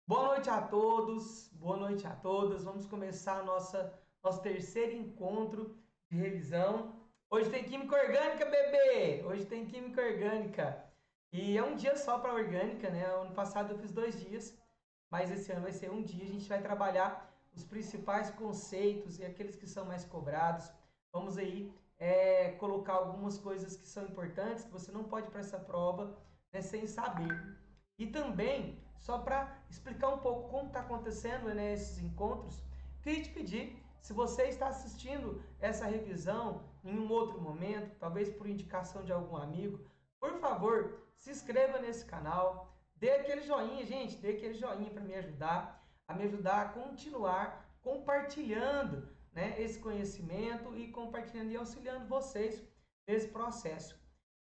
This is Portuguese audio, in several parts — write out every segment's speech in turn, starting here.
Boa noite a todos, boa noite a todas. Vamos começar nosso terceiro encontro de revisão. Hoje tem química orgânica, bebê! Hoje tem química orgânica. E é um dia só para orgânica, né? Ano passado eu fiz 2 dias, mas esse ano vai ser um dia. A gente vai trabalhar os principais conceitos e aqueles que são mais cobrados. Vamos aí colocar algumas coisas que são importantes, que você não pode ir para essa prova, né, sem saber. E também, só para explicar um pouco como está acontecendo, né, esses encontros, queria te pedir, se você está assistindo essa revisão em um outro momento, talvez por indicação de algum amigo, por favor, se inscreva nesse canal, dê aquele joinha, gente, dê aquele joinha para me ajudar a continuar compartilhando, né, esse conhecimento e compartilhando e auxiliando vocês nesse processo.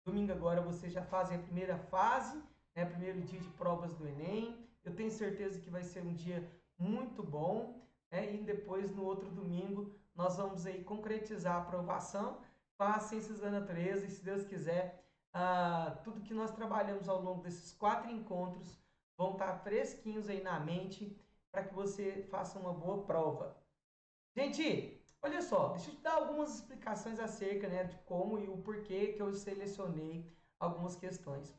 Domingo agora vocês já fazem a primeira fase, né, primeiro dia de provas do Enem. Eu tenho certeza que vai ser um dia muito bom, né, e depois no outro domingo nós vamos aí concretizar a aprovação com as ciências da natureza e, se Deus quiser, tudo que nós trabalhamos ao longo desses 4 encontros vão estar fresquinhos aí na mente para que você faça uma boa prova. Gente, olha só, deixa eu te dar algumas explicações acerca, né, de como e o porquê que eu selecionei algumas questões.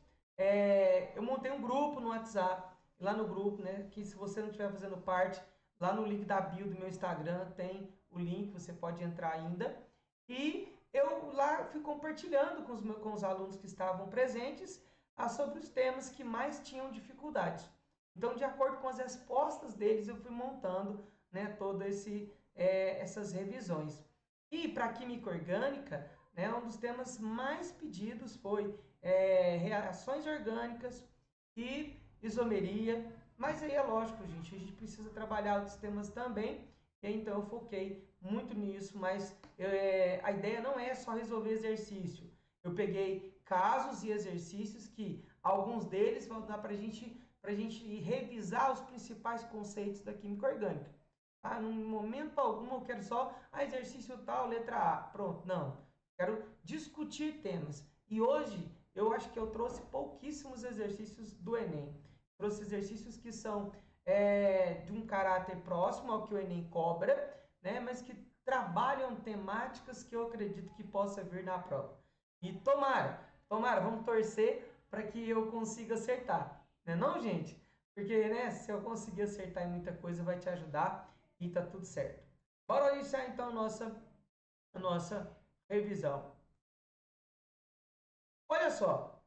Eu montei um grupo no WhatsApp, lá no grupo, né, que se você não estiver fazendo parte, lá no link da bio do meu Instagram tem o link, você pode entrar ainda. E eu lá fui compartilhando com os alunos que estavam presentes sobre os temas que mais tinham dificuldades. Então, de acordo com as respostas deles, eu fui montando, né, essas revisões. E para química orgânica, né, um dos temas mais pedidos foi reações orgânicas e isomeria. Mas aí é lógico, gente, a gente precisa trabalhar outros temas também. E então eu foquei muito nisso, mas a ideia não é só resolver exercício. Eu peguei casos e exercícios que alguns deles vão dar para a gente revisar os principais conceitos da química orgânica. No momento algum eu quero só exercício tal, letra A. Pronto, não. Quero discutir temas. E hoje eu acho que eu trouxe pouquíssimos exercícios do Enem. Trouxe exercícios que são de um caráter próximo ao que o Enem cobra, né, mas que trabalham temáticas que eu acredito que possa vir na prova. E tomara, vamos torcer para que eu consiga acertar. Não é não, gente? Porque, né, se eu conseguir acertar em muita coisa, vai te ajudar e tá tudo certo. Bora iniciar então a nossa revisão. Olha só,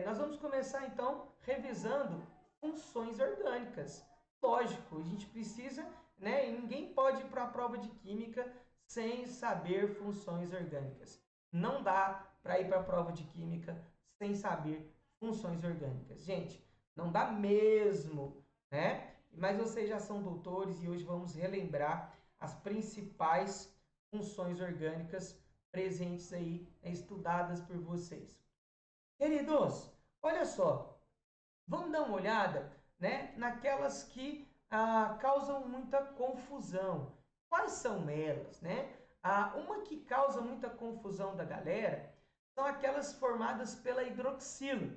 nós vamos começar então revisando funções orgânicas. Lógico, a gente precisa, né, ninguém pode ir para a prova de química sem saber funções orgânicas. Não dá para ir para a prova de química sem saber funções orgânicas. Gente, não dá mesmo, né? Mas vocês já são doutores e hoje vamos relembrar as principais funções orgânicas presentes aí, estudadas por vocês. Queridos, olha só, vamos dar uma olhada, né, naquelas que causam muita confusão. Quais são elas, né? Uma que causa muita confusão da galera são aquelas formadas pela hidroxila.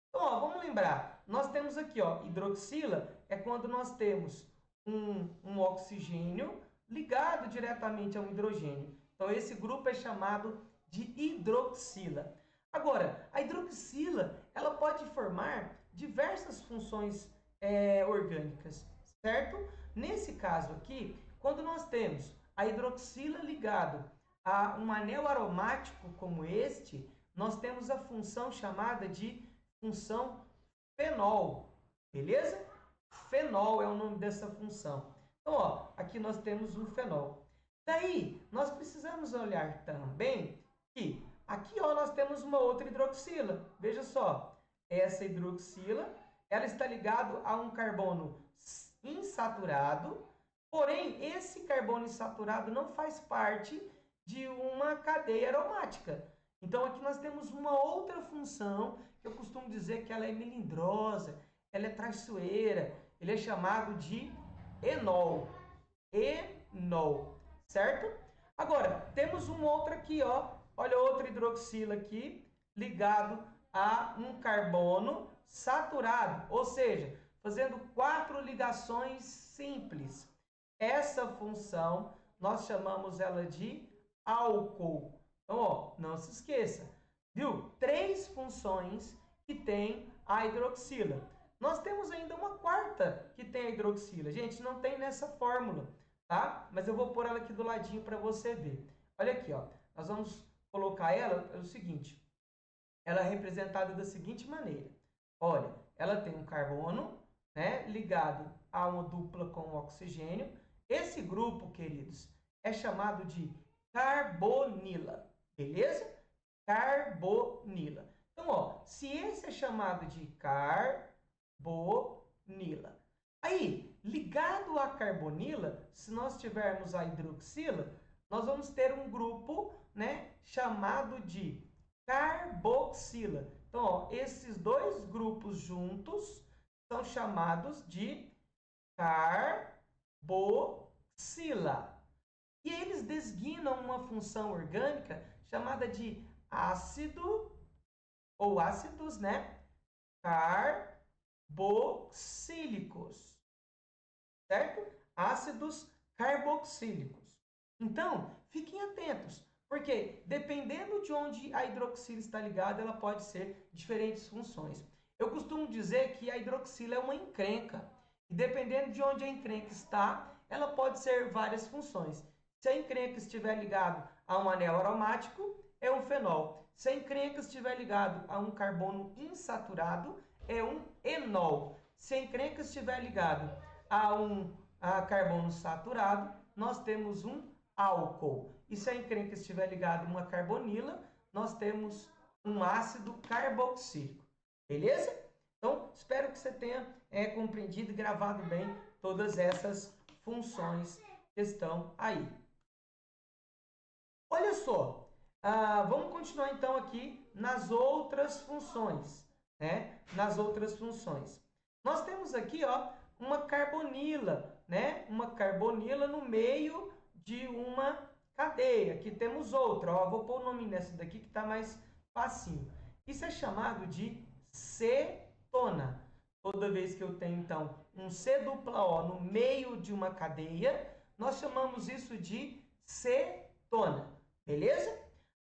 Então, vamos lembrar, nós temos aqui, hidroxila é quando nós temos um oxigênio ligado diretamente a um hidrogênio. Então, esse grupo é chamado de hidroxila. Agora, a hidroxila ela pode formar diversas funções orgânicas, certo? Nesse caso aqui, quando nós temos a hidroxila ligado a um anel aromático como este, nós temos a função chamada de função fenol, beleza? Fenol é o nome dessa função. Então, aqui nós temos um fenol. Daí, nós precisamos olhar também que aqui nós temos uma outra hidroxila. Veja só, essa hidroxila ela está ligada a um carbono insaturado, porém, esse carbono insaturado não faz parte de uma cadeia aromática. Então, aqui nós temos uma outra função, que eu costumo dizer que ela é melindrosa, ela é traiçoeira, ele é chamado de enol. Enol, certo? Agora, temos uma outra aqui, olha outra hidroxila aqui, ligado a um carbono saturado, ou seja, fazendo 4 ligações simples. Essa função, nós chamamos ela de álcool. Então, ó, não se esqueça, viu? 3 funções que tem a hidroxila. Nós temos ainda uma quarta que tem a hidroxila. Gente, não tem nessa fórmula, tá? Mas eu vou pôr ela aqui do ladinho para você ver. Olha aqui, ó. Nós vamos colocar ela, é o seguinte. Ela é representada da seguinte maneira. Olha, ela tem um carbono, né, ligado a uma dupla com oxigênio. Esse grupo, queridos, é chamado de carbonila. Beleza? Carbonila. Então, ó, se esse é chamado de carbonila. Aí, ligado à carbonila, se nós tivermos a hidroxila, nós vamos ter um grupo, né, chamado de carboxila. Então, ó, esses 2 grupos juntos são chamados de carboxila. E eles designam uma função orgânica chamada de ácido ou ácidos, né, carboxílicos, certo? Ácidos carboxílicos. Então, fiquem atentos, porque dependendo de onde a hidroxila está ligada, ela pode ser diferentes funções. Eu costumo dizer que a hidroxila é uma encrenca, e dependendo de onde a encrenca está, ela pode ser várias funções. Se a encrenca estiver ligado a um anel aromático, é um fenol. Se a encrenca estiver ligado a um carbono insaturado, é um enol. Se a encrenca estiver ligado a um carbono saturado, nós temos um álcool. E se a encrenca estiver ligada a uma carbonila, nós temos um ácido carboxílico. Beleza? Então, espero que você tenha compreendido e gravado bem todas essas funções que estão aí. Olha só, vamos continuar então aqui nas outras funções, né? Nas outras funções. Nós temos aqui, ó, uma carbonila, né? Uma carbonila no meio de uma cadeia. Aqui temos outra, ó. Vou pôr o nome nessa daqui que está mais facinho. Isso é chamado de cetona. Toda vez que eu tenho, então, um C-O no meio de uma cadeia, nós chamamos isso de cetona. Beleza?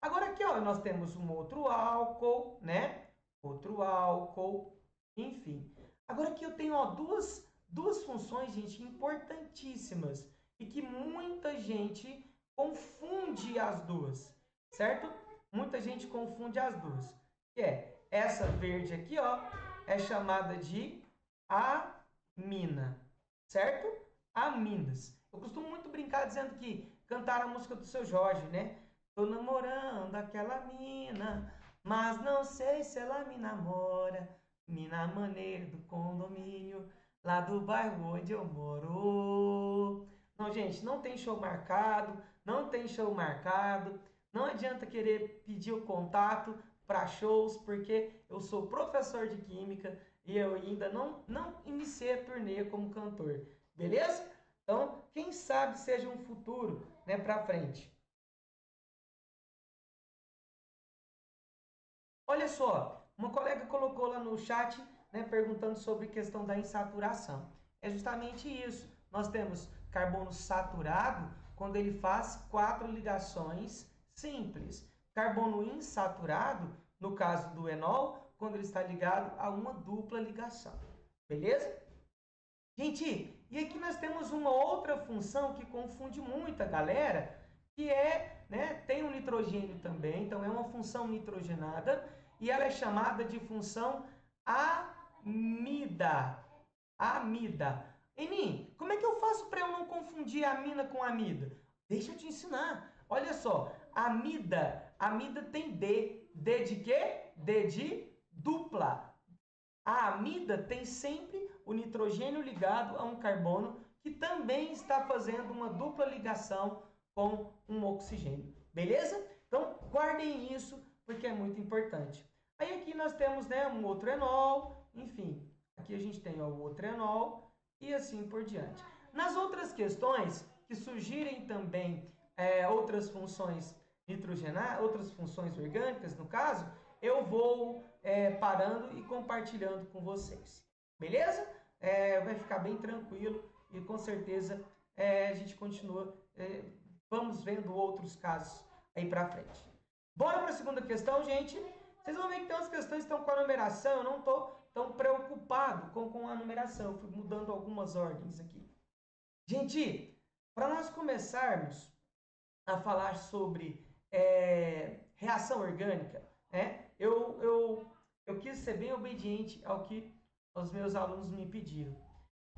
Agora aqui, ó, nós temos um outro álcool, né? Outro álcool, enfim. Agora aqui eu tenho, ó, duas funções, gente, importantíssimas e que muita gente confunde as duas, certo? Muita gente confunde as duas. Que é essa verde aqui, ó, é chamada de amina, certo? Aminas. Eu costumo muito brincar dizendo que cantar a música do Seu Jorge, né? Tô namorando aquela mina, mas não sei se ela me namora. Mina maneira do condomínio, lá do bairro onde eu moro. Não, gente, não tem show marcado, não tem show marcado. Não adianta querer pedir o contato para shows, porque eu sou professor de química e eu ainda não iniciei a turnê como cantor. Beleza? Então, quem sabe seja um futuro, né, para frente. Olha só, uma colega colocou lá no chat, né, perguntando sobre a questão da insaturação. É justamente isso. Nós temos carbono saturado quando ele faz 4 ligações simples. Carbono insaturado, no caso do enol, quando ele está ligado a uma dupla ligação. Beleza? Gente, e aqui nós temos uma outra função que confunde muito a galera, que é, né, tem um nitrogênio também, então é uma função nitrogenada, e ela é chamada de função amida. Amida. Enim, como é que eu faço para eu não confundir amina com amida? Deixa eu te ensinar. Olha só, amida tem D. D de quê? D de dupla. A amida tem sempre o nitrogênio ligado a um carbono que também está fazendo uma dupla ligação com um oxigênio. Beleza? Então, guardem isso porque é muito importante. Aí aqui nós temos, né, um outro enol, enfim. Aqui a gente tem, ó, o outro enol e assim por diante. Nas outras questões que surgirem também outras funções nitrogenadas, outras funções orgânicas, no caso, eu vou parando e compartilhando com vocês. Beleza? vai ficar bem tranquilo e com certeza a gente continua, vamos vendo outros casos aí para frente. Bora para a segunda questão, gente. Vocês vão ver que tem umas questões que estão com a numeração, eu não estou tão preocupado com a numeração, eu fui mudando algumas ordens aqui. Gente, para nós começarmos a falar sobre reação orgânica, né? Eu quis ser bem obediente ao que os meus alunos me pediram.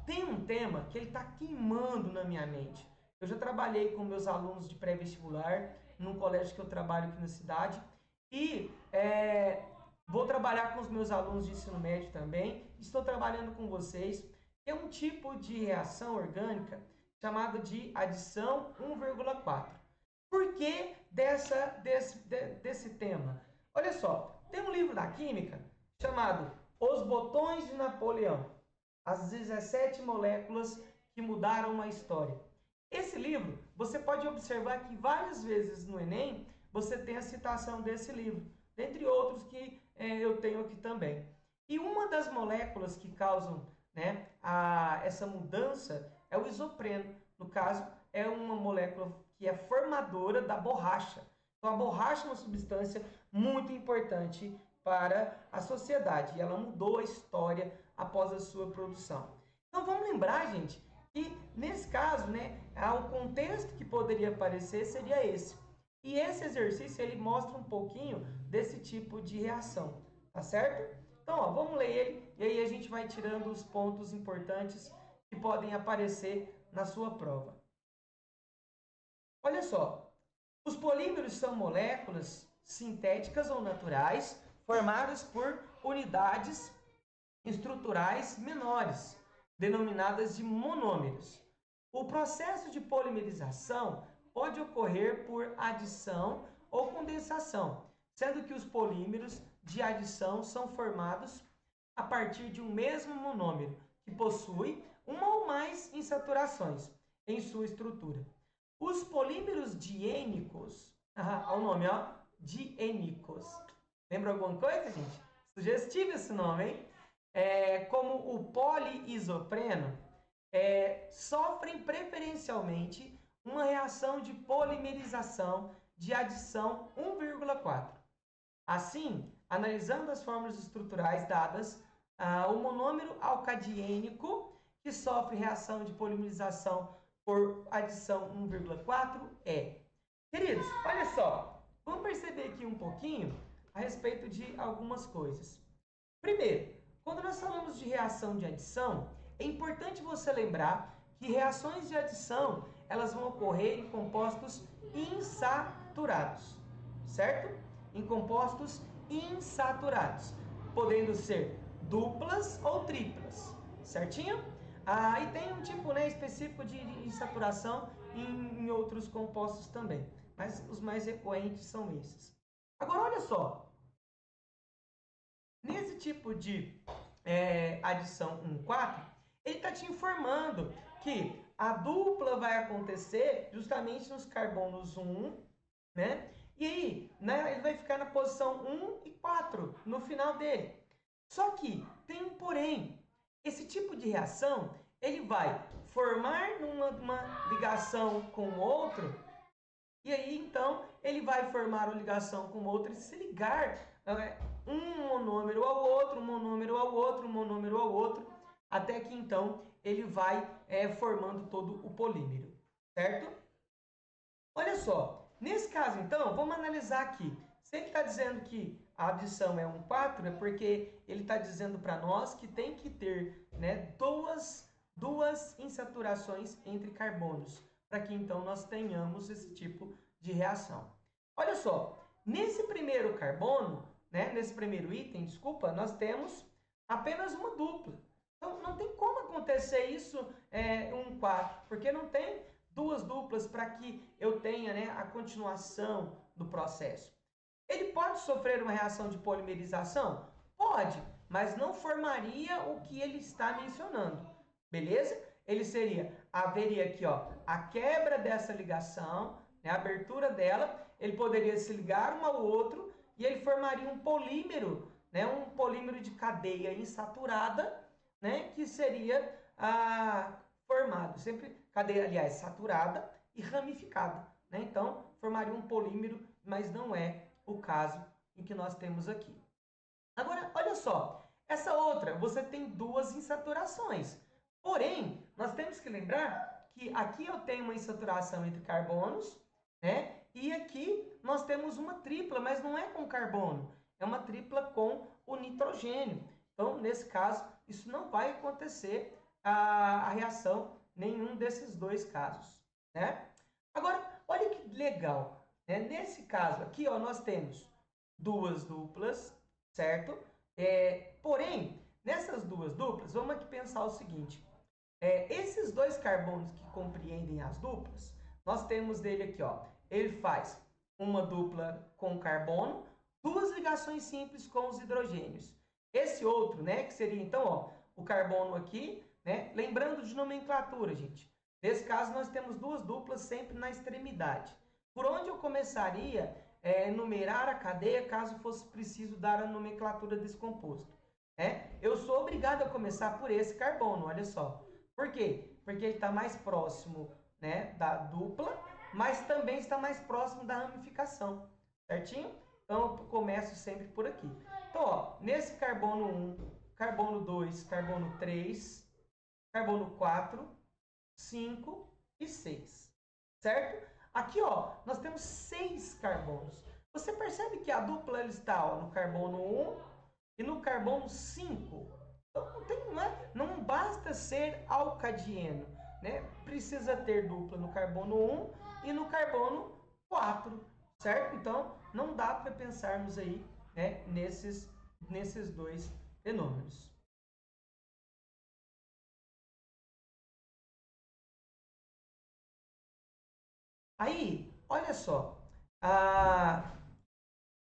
Tem um tema que ele está queimando na minha mente. Eu já trabalhei com meus alunos de pré-vestibular, num colégio que eu trabalho aqui na cidade, e vou trabalhar com os meus alunos de ensino médio também. Estou trabalhando com vocês, que é um tipo de reação orgânica chamada de adição 1,4. Por que desse tema? Olha só, tem um livro da química chamado Os Botões de Napoleão, as 17 moléculas que mudaram a história. Esse livro, você pode observar que várias vezes no Enem, você tem a citação desse livro, dentre outros que eu tenho aqui também. E uma das moléculas que causam, né, essa mudança é o isopreno. No caso, é uma molécula que é formadora da borracha. Então, a borracha é uma substância muito importante para a sociedade e ela mudou a história após a sua produção. Então, vamos lembrar, gente, que nesse caso, né, o contexto que poderia aparecer seria esse. E esse exercício ele mostra um pouquinho desse tipo de reação, tá certo? Então, ó, vamos ler ele e aí a gente vai tirando os pontos importantes que podem aparecer na sua prova. Olha só, os polímeros são moléculas sintéticas ou naturais formadas por unidades estruturais menores, denominadas de monômeros. O processo de polimerização pode ocorrer por adição ou condensação, sendo que os polímeros de adição são formados a partir de um mesmo monômero, que possui uma ou mais insaturações em sua estrutura. Os polímeros diênicos, olha o nome, ó, diênicos. Lembra alguma coisa, gente? Sugestivo esse nome, hein? Como o poliisopreno, sofrem preferencialmente uma reação de polimerização de adição 1,4. Assim, analisando as fórmulas estruturais dadas, o monômero alcadiênico, que sofre reação de polimerização por adição 1,4 Queridos, olha só, vamos perceber aqui um pouquinho a respeito de algumas coisas. Primeiro, quando nós falamos de reação de adição, é importante você lembrar que reações de adição, elas vão ocorrer em compostos insaturados, certo? Em compostos insaturados, podendo ser duplas ou triplas, certinho? E tem um tipo, né, específico de insaturação em outros compostos também, mas os mais recorrentes são esses. Agora, olha só, nesse tipo de adição 1,4, ele está te informando que a dupla vai acontecer justamente nos carbonos 1, né? E aí, né, ele vai ficar na posição 1 e 4 no final dele. Só que tem um porém. Esse tipo de reação, ele vai formar uma ligação com o outro, e aí então ele vai formar uma ligação com o outro e se ligar um monômero ao outro, um monômero ao outro, um monômero ao outro, até que então ele vai formando todo o polímero, certo? Olha só, nesse caso então, vamos analisar aqui. Se ele está dizendo que a adição é 1,4, é porque ele está dizendo para nós que tem que ter, né, duas insaturações entre carbonos, para que então nós tenhamos esse tipo de reação. Olha só, nesse primeiro carbono, né, nesse primeiro item, desculpa, nós temos apenas uma dupla. Então não tem como acontecer isso 1,4, porque não tem duas duplas para que eu tenha, né, a continuação do processo. Ele pode sofrer uma reação de polimerização? Pode, mas não formaria o que ele está mencionando, beleza? Haveria aqui, ó, a quebra dessa ligação, né, a abertura dela, ele poderia se ligar um ao outro e ele formaria um polímero, né, um polímero de cadeia insaturada, né, que seria formado, sempre cadeia, aliás, saturada e ramificada, né? Então, formaria um polímero, mas não é o caso em que nós temos aqui. Agora, olha só, essa outra, você tem duas insaturações. Porém, nós temos que lembrar que aqui eu tenho uma insaturação entre carbonos, né? E aqui nós temos uma tripla, mas não é com carbono, é uma tripla com o nitrogênio. Então, nesse caso, isso não vai acontecer a reação nenhum desses dois casos, né? Agora, olha que legal, né? Nesse caso aqui, ó, nós temos duas duplas, certo? Porém, nessas duas duplas, vamos aqui pensar o seguinte. Esses dois carbonos que compreendem as duplas, nós temos dele aqui, ó. Ele faz uma dupla com carbono, duas ligações simples com os hidrogênios. Esse outro, né, que seria então, ó, o carbono aqui, né? Lembrando de nomenclatura, gente. Nesse caso, nós temos duas duplas sempre na extremidade. Por onde eu começaria enumerar a cadeia caso fosse preciso dar a nomenclatura desse composto? Eu sou obrigado a começar por esse carbono, olha só. Por quê? Porque ele está mais próximo, né, da dupla, mas também está mais próximo da ramificação, certinho? Então, eu começo sempre por aqui. Então, ó, nesse carbono 1, carbono 2, carbono 3, carbono 4, 5 e 6, certo? Aqui, ó, nós temos 6 carbonos. Você percebe que a dupla ela está, ó, no carbono 1 e no carbono 5. Então, não basta ser alcadieno, né? Precisa ter dupla no carbono 1 e no carbono 4, certo? Então, não dá para pensarmos aí, né, nesses dois fenômenos. Aí, olha só,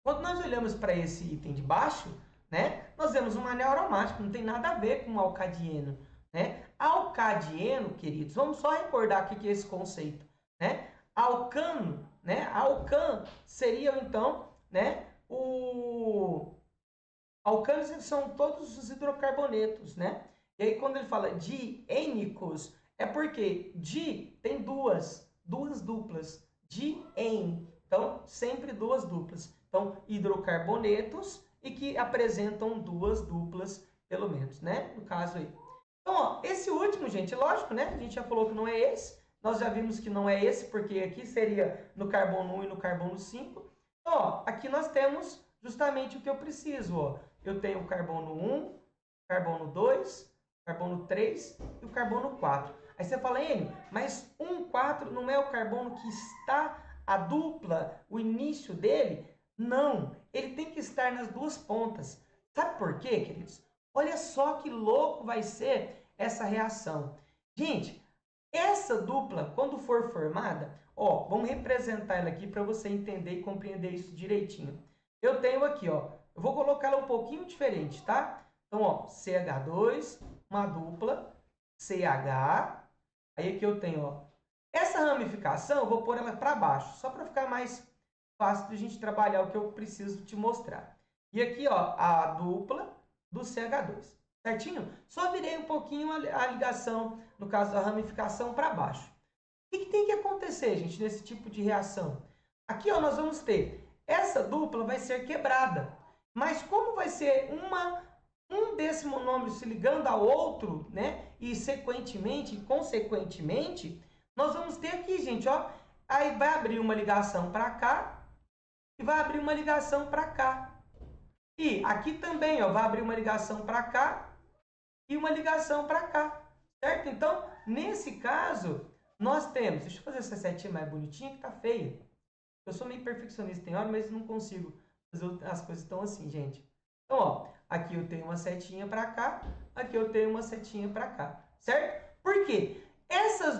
quando nós olhamos para esse item de baixo, né, nós vemos um anel aromático, não tem nada a ver com alcadieno, né? Alcadieno, queridos, vamos só recordar o que é esse conceito, né? Alcano, né? Alcan seria então, né, alcanos são todos os hidrocarbonetos, né? E aí quando ele fala diênicos, é porque di tem duas duplas, dién. Então, sempre duas duplas. Então, hidrocarbonetos e que apresentam duas duplas, pelo menos, né? No caso aí. Então, ó, esse último, gente, lógico, né? A gente já falou que não é esse. Nós já vimos que não é esse, porque aqui seria no carbono 1 e no carbono 5. Então, ó, aqui nós temos justamente o que eu preciso, ó. Eu tenho o carbono 1, carbono 2, carbono 3 e o carbono 4. Aí você fala, Enio, mas 1, 4 não é o carbono que está a dupla, o início dele? Não, ele tem que estar nas duas pontas. Sabe por quê, queridos? Olha só que louco vai ser essa reação. Gente, essa dupla, quando for formada, ó, vamos representar ela aqui para você entender e compreender isso direitinho. Eu tenho aqui, ó, eu vou colocar ela um pouquinho diferente, tá? Então, ó, CH2, uma dupla, CH, aí aqui eu tenho, ó, essa ramificação, eu vou pôr ela para baixo, só para ficar mais fácil de a gente trabalhar o que eu preciso te mostrar. E aqui, ó, a dupla do CH2, certinho? Só virei um pouquinho a ligação, no caso da ramificação, para baixo. O que tem que acontecer, gente, nesse tipo de reação? Aqui, ó, nós vamos ter, essa dupla vai ser quebrada. Mas como vai ser um desse monômero se ligando ao outro, né? E consequentemente, nós vamos ter aqui, gente, ó, aí vai abrir uma ligação para cá e vai abrir uma ligação para cá. E aqui também, ó, vai abrir uma ligação para cá e uma ligação para cá, certo? Então, nesse caso, nós temos, deixa eu fazer essa setinha mais bonitinha que tá feia. Eu sou meio perfeccionista tem hora, mas não consigo fazer as coisas tão assim, gente. Então, ó, aqui eu tenho uma setinha para cá, aqui eu tenho uma setinha para cá, certo? Por quê? Esses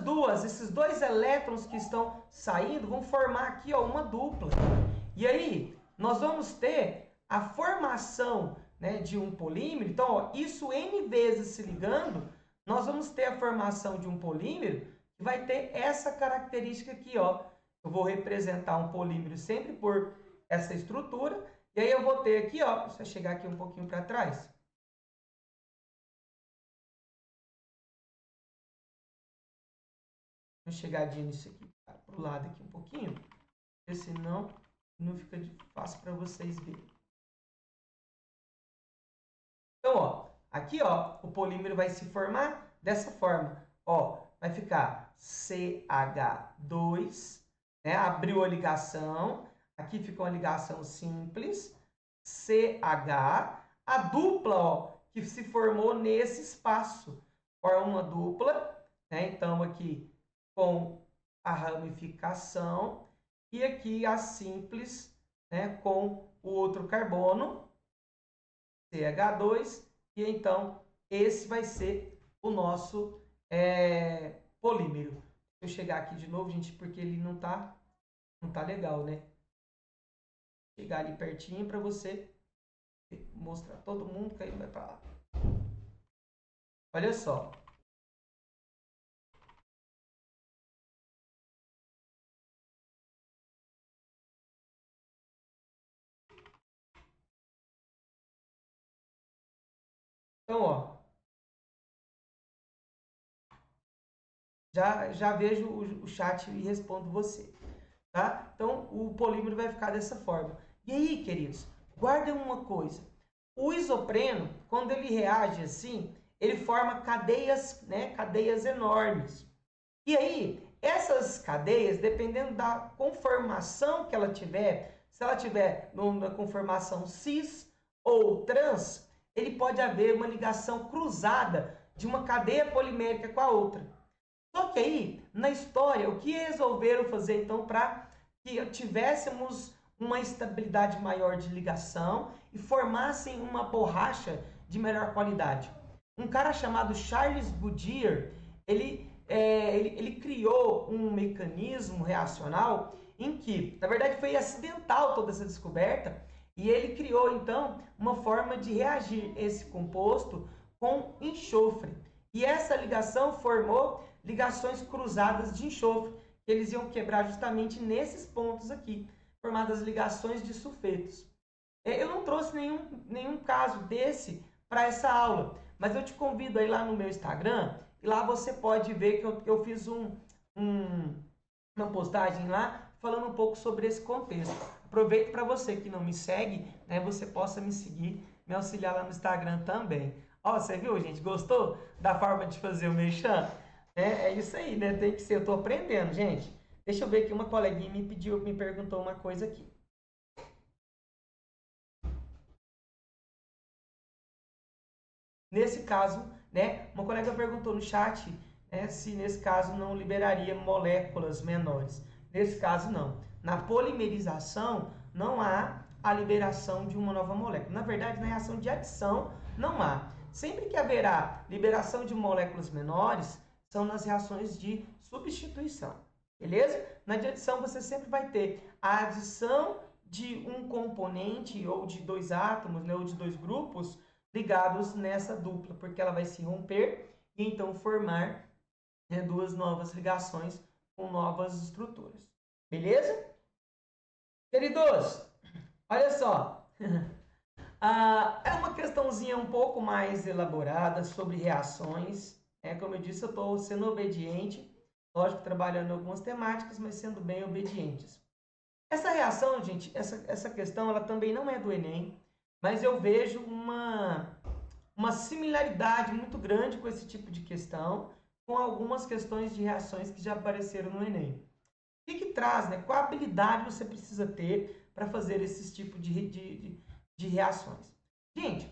dois elétrons que estão saindo vão formar aqui, ó, uma dupla. E aí, nós vamos ter a formação, né, de um polímero. Então, ó, isso N vezes se ligando, nós vamos ter a formação de um polímero que vai ter essa característica aqui, ó. Eu vou representar um polímero sempre por essa estrutura. E aí eu vou ter aqui, ó, deixa eu chegar aqui um pouquinho para trás. uma chegadinha nisso aqui, para o lado aqui um pouquinho, porque senão não fica fácil para vocês verem. Então, ó, aqui, ó, o polímero vai se formar dessa forma, ó, vai ficar CH2, né? Abriu a ligação, aqui fica uma ligação simples, CH, a dupla, ó, que se formou nesse espaço, forma uma dupla, né? Então, aqui com a ramificação e aqui a simples, né? Com o outro carbono, CH2, e então esse vai ser o nosso polímero. Deixa eu chegar aqui de novo, gente, porque ele não tá legal, né? Chegar ali pertinho para você mostrar todo mundo que aí vai para lá. Olha só. Então, ó, já vejo o chat e respondo você, tá? Então, o polímero vai ficar dessa forma. E aí, queridos, guardem uma coisa. O isopreno, quando ele reage assim, ele forma cadeias, né? Cadeias enormes. E aí, essas cadeias, dependendo da conformação que ela tiver, se ela tiver na conformação cis ou trans, ele pode haver uma ligação cruzada de uma cadeia polimérica com a outra. Só que aí, na história, o que resolveram fazer então para que tivéssemos uma estabilidade maior de ligação e formassem uma borracha de melhor qualidade? Um cara chamado Charles Goodyear, ele criou um mecanismo reacional em que, na verdade, foi acidental toda essa descoberta, e ele criou, então, uma forma de reagir esse composto com enxofre. E essa ligação formou ligações cruzadas de enxofre, que eles iam quebrar justamente nesses pontos aqui, formadas ligações de sulfetos. Eu não trouxe nenhum caso desse para essa aula, mas eu te convido aí lá no meu Instagram, e lá você pode ver que eu fiz uma postagem lá falando um pouco sobre esse contexto. Aproveito para você que não me segue, né, você possa me seguir, me auxiliar lá no Instagram também. Ó, você viu, gente? Gostou da forma de fazer o merchan? É isso aí, né? Tem que ser. Eu tô aprendendo, gente. Deixa eu ver aqui, uma coleguinha me perguntou uma coisa aqui. Nesse caso, né, uma colega perguntou no chat, né, se nesse caso não liberaria moléculas menores. Nesse caso, não. Na polimerização, não há a liberação de uma nova molécula. Na verdade, na reação de adição, não há. Sempre que haverá liberação de moléculas menores, são nas reações de substituição. Beleza? Na de adição, você sempre vai ter a adição de um componente, ou de dois átomos, né, ou de dois grupos, ligados nessa dupla, porque ela vai se romper e então formar, né, duas novas ligações com novas estruturas. Beleza? Queridos, olha só. É uma questãozinha um pouco mais elaborada sobre reações. Como eu disse, eu estou sendo obediente, lógico, trabalhando em algumas temáticas, mas sendo bem obedientes. Essa reação, gente, essa questão, ela também não é do Enem, mas eu vejo uma similaridade muito grande com esse tipo de questão, com algumas questões de reações que já apareceram no Enem. O que traz, né? Qual habilidade você precisa ter para fazer esses tipos de reações? Gente,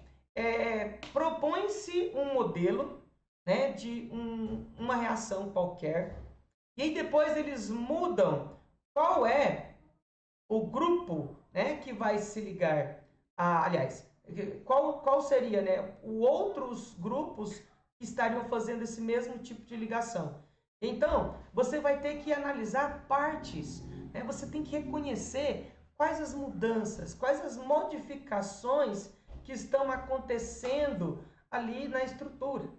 propõe-se um modelo, né, de uma reação qualquer, e aí depois eles mudam qual é o grupo, né, que vai se ligar aliás, qual seria, né, os outros grupos que estariam fazendo esse mesmo tipo de ligação. Então, você vai ter que analisar partes, né? Você tem que reconhecer quais as mudanças, quais as modificações que estão acontecendo ali na estrutura,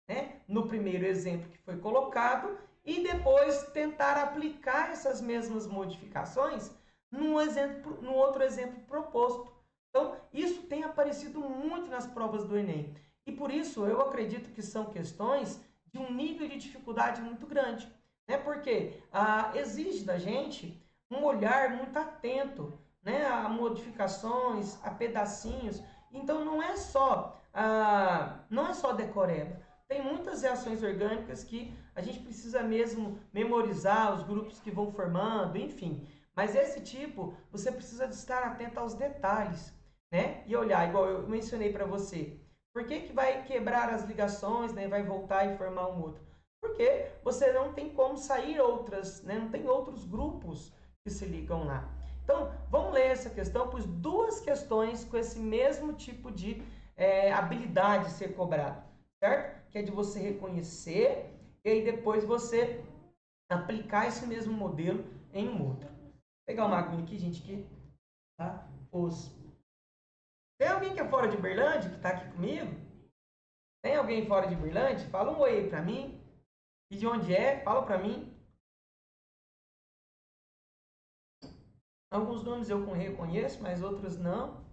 né? No primeiro exemplo que foi colocado, e depois tentar aplicar essas mesmas modificações no outro exemplo proposto. Então, isso tem aparecido muito nas provas do Enem. E por isso, eu acredito que são questões de um nível de dificuldade muito grande. né? Porque exige da gente um olhar muito atento, né? A modificações, a pedacinhos. Então não é só decoreba. Tem muitas reações orgânicas que a gente precisa mesmo memorizar os grupos que vão formando, enfim. Mas esse tipo, você precisa de estar atento aos detalhes, né? E olhar, igual eu mencionei para você. Por que vai quebrar as ligações, né? Vai voltar e formar um outro? Porque você não tem como sair outras, né? Não tem outros grupos que se ligam lá. Então, vamos ler essa questão, pois duas questões com esse mesmo tipo de habilidade ser cobrado, certo? Que é de você reconhecer e aí depois você aplicar esse mesmo modelo em um outro. Vou pegar uma aguinha aqui, gente, que tá? Tem alguém que é fora de Berlândia que está aqui comigo? Tem alguém fora de Berlândia? Fala um oi aí pra mim. E de onde é? Fala pra mim. Alguns nomes eu reconheço, mas outros não.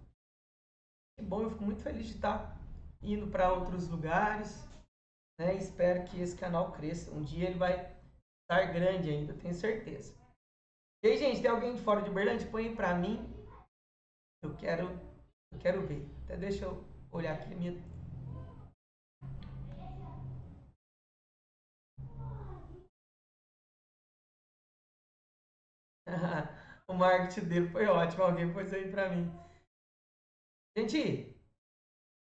Que bom, eu fico muito feliz de estar indo para outros lugares, né? Espero que esse canal cresça. Um dia ele vai estar grande ainda, tenho certeza. E aí, gente, tem alguém de fora de Berlândia? Põe para mim. Eu quero ver. Até deixa eu olhar aqui a minha. O marketing dele foi ótimo. Alguém pôs aí para mim. Gente,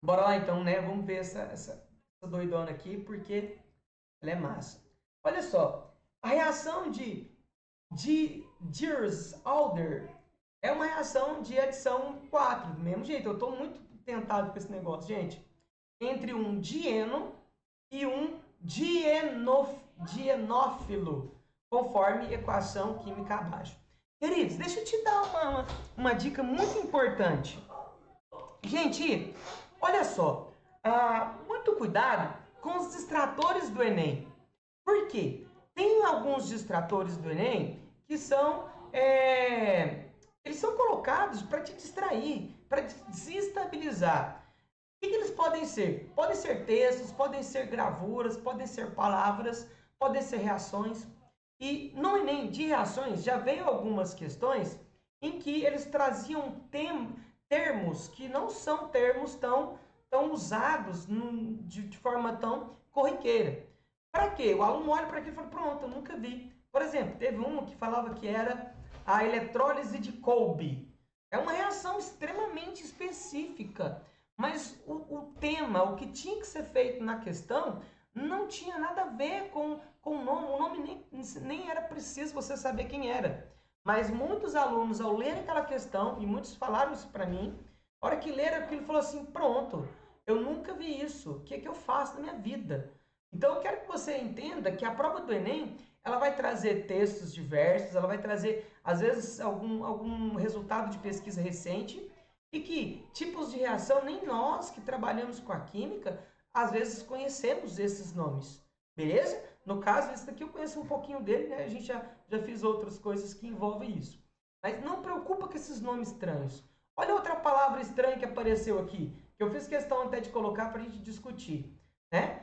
bora lá então, né? Vamos ver essa doidona aqui, porque ela é massa. Olha só, a reação de Diels-Alder é uma reação de adição 4, do mesmo jeito. Eu estou muito tentado com esse negócio, gente. Entre um dieno e um dienófilo, conforme equação química abaixo. Queridos, deixa eu te dar uma dica muito importante. Gente, olha só, muito cuidado com os distratores do Enem. Por quê? Tem alguns distratores do Enem que eles são colocados para te distrair, para te desestabilizar. O que eles podem ser? Podem ser textos, podem ser gravuras, podem ser palavras, podem ser reações. E no Enem de reações já veio algumas questões em que eles traziam termos que não são termos tão usados de forma tão corriqueira. Para quê? O aluno olha para aquilo e fala, pronto, eu nunca vi. Por exemplo, teve uma que falava que era a eletrólise de Kolbe. É uma reação extremamente específica, mas o tema, o que tinha que ser feito na questão, não tinha nada a ver com o nome. O nome nem era preciso você saber quem era. Mas muitos alunos, ao lerem aquela questão, e muitos falaram isso para mim, a hora que leram aquilo, falou assim, pronto, eu nunca vi isso, o que é que eu faço na minha vida? Então eu quero que você entenda que a prova do Enem, ela vai trazer textos diversos, ela vai trazer, às vezes, algum resultado de pesquisa recente, e que tipos de reação, nem nós que trabalhamos com a química, às vezes conhecemos esses nomes, beleza? No caso, esse daqui eu conheço um pouquinho dele, né? A gente já fez outras coisas que envolvem isso. Mas não preocupa com esses nomes estranhos. Olha outra palavra estranha que apareceu aqui, que eu fiz questão até de colocar para a gente discutir, né?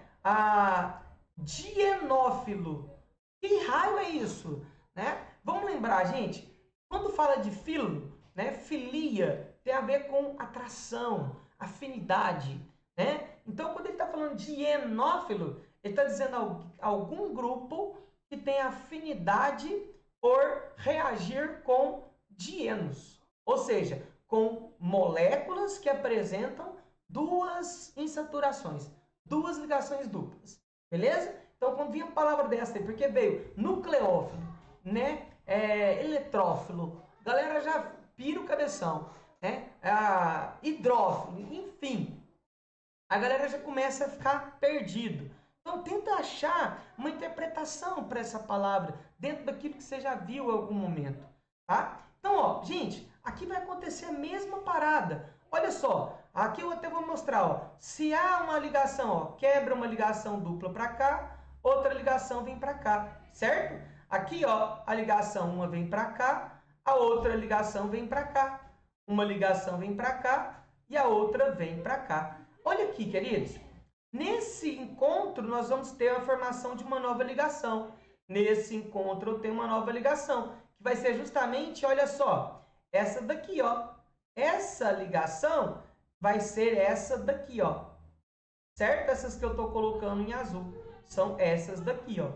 Dienófilo. Que raio é isso? Né? Vamos lembrar, gente, quando fala de filo, né? Filia tem a ver com atração, afinidade, né? Então, quando ele está falando de dienófilo, ele está dizendo algum grupo que tem afinidade por reagir com dienos, ou seja, com moléculas que apresentam duas insaturações, duas ligações duplas, beleza? Então, quando vinha a palavra dessa aí, porque veio nucleófilo, né? Eletrófilo, galera já pira o cabeção, né? Hidrófilo, enfim, a galera já começa a ficar perdido. Então, tenta achar uma interpretação para essa palavra dentro daquilo que você já viu em algum momento, tá? Então, ó, gente, aqui vai acontecer a mesma parada. Olha só, aqui eu até vou mostrar, ó, se há uma ligação, ó, quebra uma ligação dupla para cá, outra ligação vem para cá, certo? Aqui, ó, a ligação uma vem para cá, a outra ligação vem para cá, uma ligação vem para cá e a outra vem para cá. Olha aqui, queridos. Nesse encontro, nós vamos ter a formação de uma nova ligação. nesse encontro eu tenho uma nova ligação, que vai ser justamente, olha só, essa daqui, ó. Essa ligação vai ser essa daqui, ó. Certo? Essas que eu estou colocando em azul são essas daqui, ó.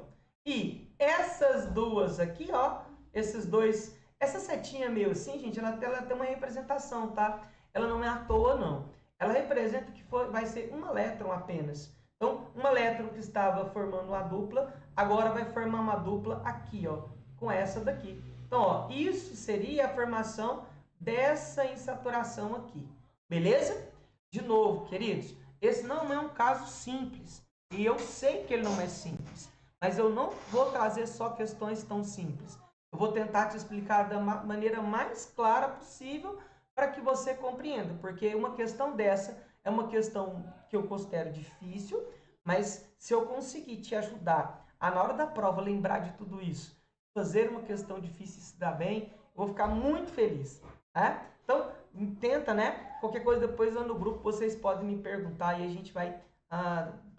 E essas duas aqui, ó, esses dois, essa setinha meio assim, gente, ela tem uma representação, tá? Ela não é à toa, não. Ela representa que vai ser um elétron apenas. Então, um elétron que estava formando uma dupla, agora vai formar uma dupla aqui, ó, com essa daqui. Então, ó, isso seria a formação dessa insaturação aqui. Beleza? De novo, queridos, esse não é um caso simples. E eu sei que ele não é simples. Mas eu não vou trazer só questões tão simples. Eu vou tentar te explicar da maneira mais clara possível para que você compreenda. Porque uma questão dessa é uma questão que eu considero difícil, mas se eu conseguir te ajudar a, na hora da prova, lembrar de tudo isso, fazer uma questão difícil e se dar bem, eu vou ficar muito feliz. Tá? Então, tenta, né? Qualquer coisa depois lá no grupo vocês podem me perguntar e a gente vai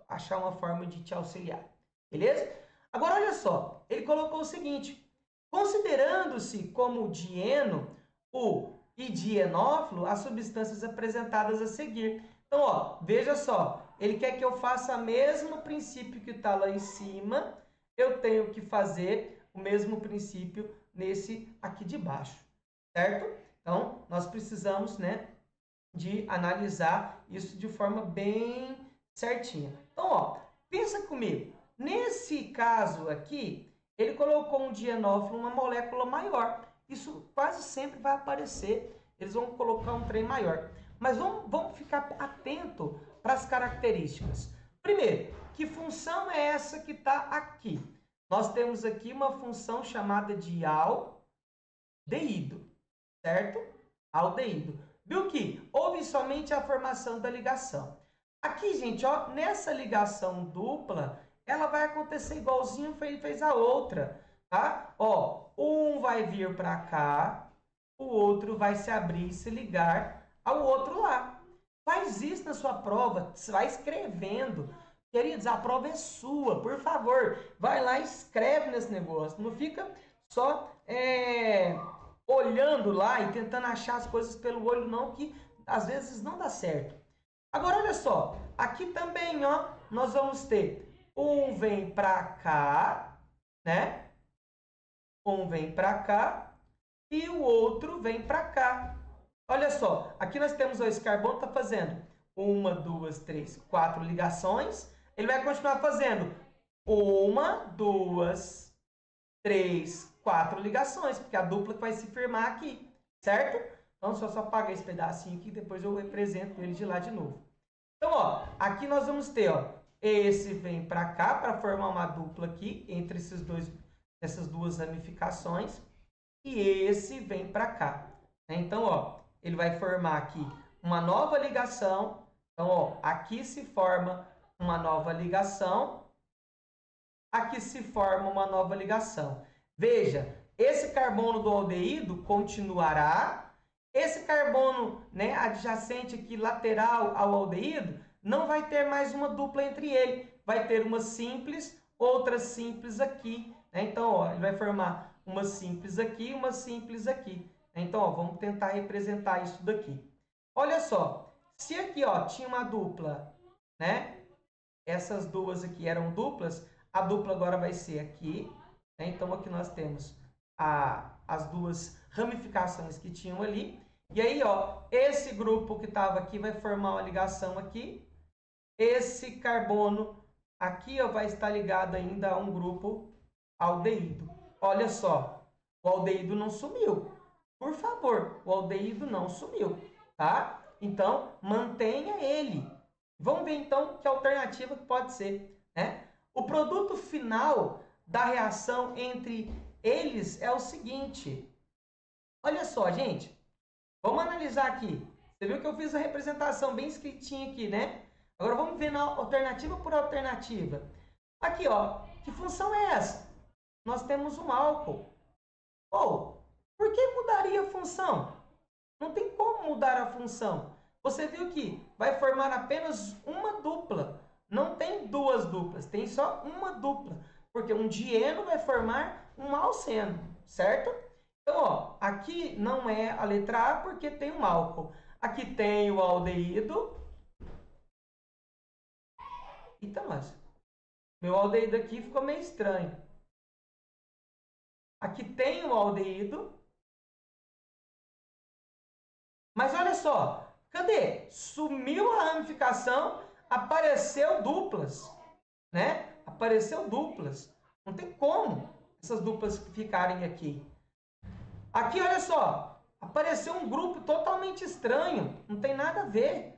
achar uma forma de te auxiliar. Beleza? Agora, olha só. Ele colocou o seguinte. Considerando-se como dieno, o e dienófilo, as substâncias apresentadas a seguir. Então, ó, veja só. Ele quer que eu faça o mesmo princípio que está lá em cima. Eu tenho que fazer o mesmo princípio nesse aqui de baixo. Certo? Então, nós precisamos, né, de analisar isso de forma bem certinha. Então, ó, pensa comigo. Nesse caso aqui, ele colocou um dienófilo, uma molécula maior. Isso quase sempre vai aparecer. Eles vão colocar um trem maior. Mas vamos ficar atento para as características. Primeiro, que função é essa que está aqui? Nós temos aqui uma função chamada de aldeído, certo? Aldeído. Viu que houve somente a formação da ligação. Aqui, gente, ó, nessa ligação dupla, ela vai acontecer igualzinho fez a outra, tá? Ó, um vai vir para cá, o outro vai se abrir e se ligar ao outro lá. Faz isso na sua prova, vai escrevendo. Queridos, a prova é sua, por favor, vai lá e escreve nesse negócio. Não fica só olhando lá e tentando achar as coisas pelo olho, não, que às vezes não dá certo. Agora, olha só, aqui também, ó, nós vamos ter um vem para cá, né? Um vem para cá e o outro vem para cá. Olha só, aqui nós temos ó, esse carbono está fazendo 1, 2, 3, 4 ligações. Ele vai continuar fazendo 1, 2, 3, 4 ligações, porque a dupla que vai se firmar aqui, certo? Então, só apagar esse pedacinho aqui, depois eu represento ele de lá de novo. Então, ó, aqui nós vamos ter, ó, esse vem para cá para formar uma dupla aqui entre essas duas ramificações e esse vem para cá. Então, ó, ele vai formar aqui uma nova ligação. Então, ó, aqui se forma uma nova ligação. Aqui se forma uma nova ligação. Veja, esse carbono do aldeído continuará. Esse carbono, né, adjacente aqui, lateral ao aldeído, não vai ter mais uma dupla entre ele. Vai ter uma simples, outra simples aqui. Né? Então, ó, ele vai formar uma simples aqui e uma simples aqui. Então, ó, vamos tentar representar isso daqui. Olha só, se aqui ó, tinha uma dupla, né? Essas duas aqui eram duplas, a dupla agora vai ser aqui. Né? Então, aqui nós temos as duas ramificações que tinham ali. E aí, ó, esse grupo que estava aqui vai formar uma ligação aqui. Esse carbono aqui ó, vai estar ligado ainda a um grupo aldeído. Olha só, o aldeído não sumiu. Por favor, o aldeído não sumiu, tá? Então, mantenha ele. Vamos ver, então, que alternativa que pode ser, né? O produto final da reação entre eles é o seguinte. Olha só, gente. Vamos analisar aqui. Você viu que eu fiz a representação bem escritinha aqui, né? Agora, vamos ver na alternativa por alternativa. Aqui, ó. Que função é essa? Nós temos um álcool. Ou, por que mudaria a função? Não tem como mudar a função. Você viu que vai formar apenas uma dupla. Não tem duas duplas, tem só uma dupla. Porque um dieno vai formar um malceno, certo? Então, ó, aqui não é a letra A porque tem um álcool. Aqui tem o aldeído. Eita, mas meu aldeído aqui ficou meio estranho. Aqui tem o aldeído. Mas olha só, cadê? Sumiu a ramificação, apareceu duplas, né? Apareceu duplas. Não tem como essas duplas ficarem aqui. Aqui, olha só, apareceu um grupo totalmente estranho, não tem nada a ver,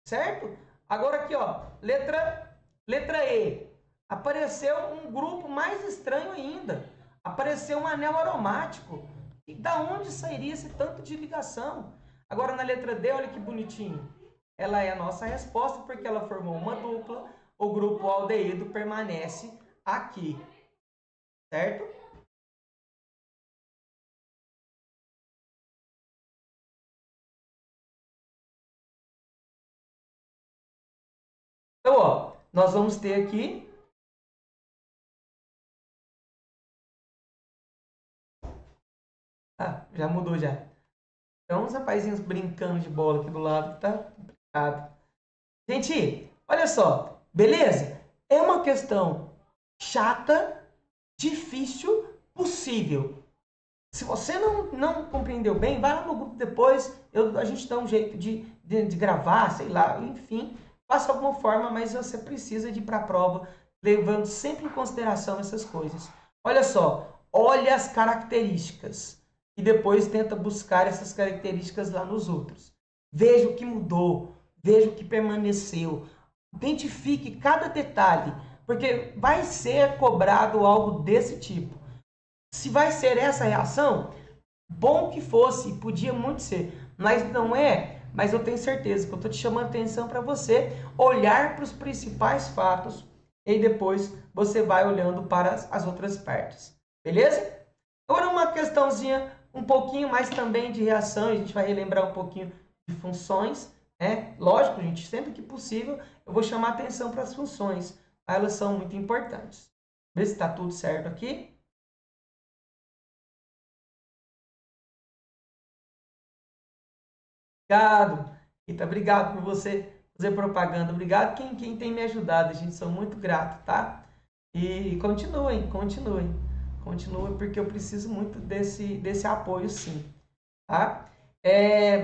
certo? Agora aqui, ó, letra E. Apareceu um grupo mais estranho ainda. Apareceu um anel aromático. E da onde sairia esse tanto de ligação? Agora na letra D, olha que bonitinho. Ela é a nossa resposta porque ela formou uma dupla. O grupo aldeído permanece aqui, certo? Então, ó, nós vamos ter aqui já mudou já. Então, uns rapazinhos brincando de bola aqui do lado que tá complicado. Gente, olha só, beleza? É uma questão chata, difícil, possível. Se você não compreendeu bem, vai lá no grupo depois. A gente dá um jeito de gravar, sei lá, enfim. Faça alguma forma, mas você precisa de ir para a prova, levando sempre em consideração essas coisas. Olha só, olha as características e depois tenta buscar essas características lá nos outros. Veja o que mudou, veja o que permaneceu. Identifique cada detalhe, porque vai ser cobrado algo desse tipo. Se vai ser essa a reação, bom que fosse, podia muito ser, mas não é. Mas eu tenho certeza que eu estou te chamando a atenção para você olhar para os principais fatos e depois você vai olhando para as outras partes. Beleza? Agora uma questãozinha um pouquinho mais também de reação, a gente vai relembrar um pouquinho de funções, né? Lógico, gente, sempre que possível eu vou chamar a atenção para as funções, elas são muito importantes. Vê se está tudo certo aqui. Obrigado, Rita, obrigado por você fazer propaganda. Obrigado quem tem me ajudado, gente. Sou muito grato, tá? E continuem, porque eu preciso muito desse apoio, sim. Tá?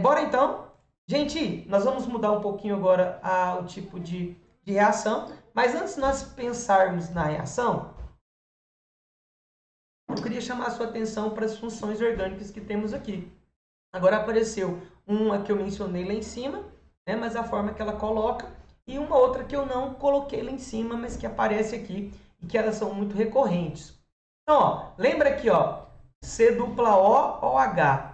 Bora então. Gente, nós vamos mudar um pouquinho agora o tipo de reação. Mas antes de nós pensarmos na reação, eu queria chamar a sua atenção para as funções orgânicas que temos aqui. Agora apareceu uma que eu mencionei lá em cima, né, mas a forma que ela coloca, e uma outra que eu não coloquei lá em cima, mas que aparece aqui, e que elas são muito recorrentes. Então, ó, lembra aqui, ó, C-O-OH.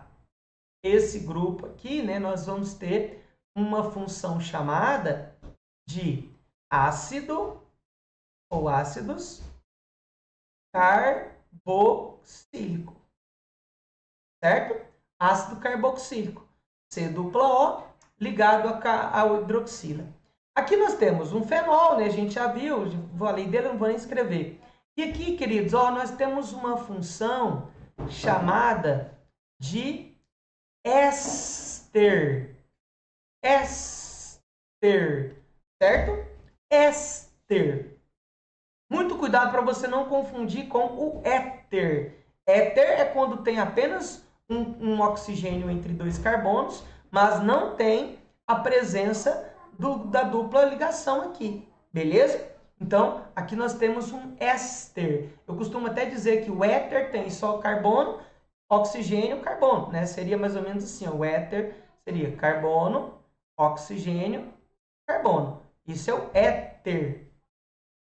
Esse grupo aqui, né, nós vamos ter uma função chamada de ácido ou ácidos carboxílico, certo? Ácido carboxílico, C-O, ligado ao hidroxila. Aqui nós temos um fenol, né? A gente já viu, falei dele, não vou nem escrever. E aqui, queridos, ó, nós temos uma função chamada de éster. Éster, certo? Éster. Muito cuidado para você não confundir com o éter. Éter é quando tem apenas um oxigênio entre dois carbonos, mas não tem a presença da dupla ligação aqui, beleza? Então, aqui nós temos um éster. Eu costumo até dizer que o éter tem só carbono, oxigênio, carbono, né? Seria mais ou menos assim, ó, o éter seria carbono, oxigênio, carbono. Isso é o éter.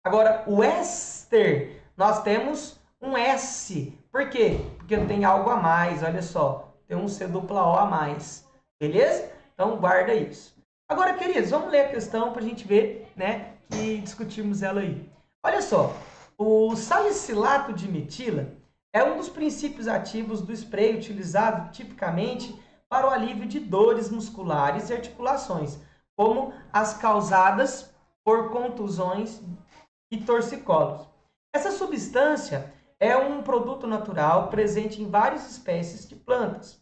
Agora, o éster, nós temos um S. Por quê? Porque tem algo a mais, olha só. Tem um C-O a mais. Beleza? Então, guarda isso. Agora, queridos, vamos ler a questão para a gente ver, né, que discutimos ela aí. Olha só, o salicilato de metila é um dos princípios ativos do spray utilizado tipicamente para o alívio de dores musculares e articulações, como as causadas por contusões e torcicolos. Essa substância é um produto natural presente em várias espécies de plantas,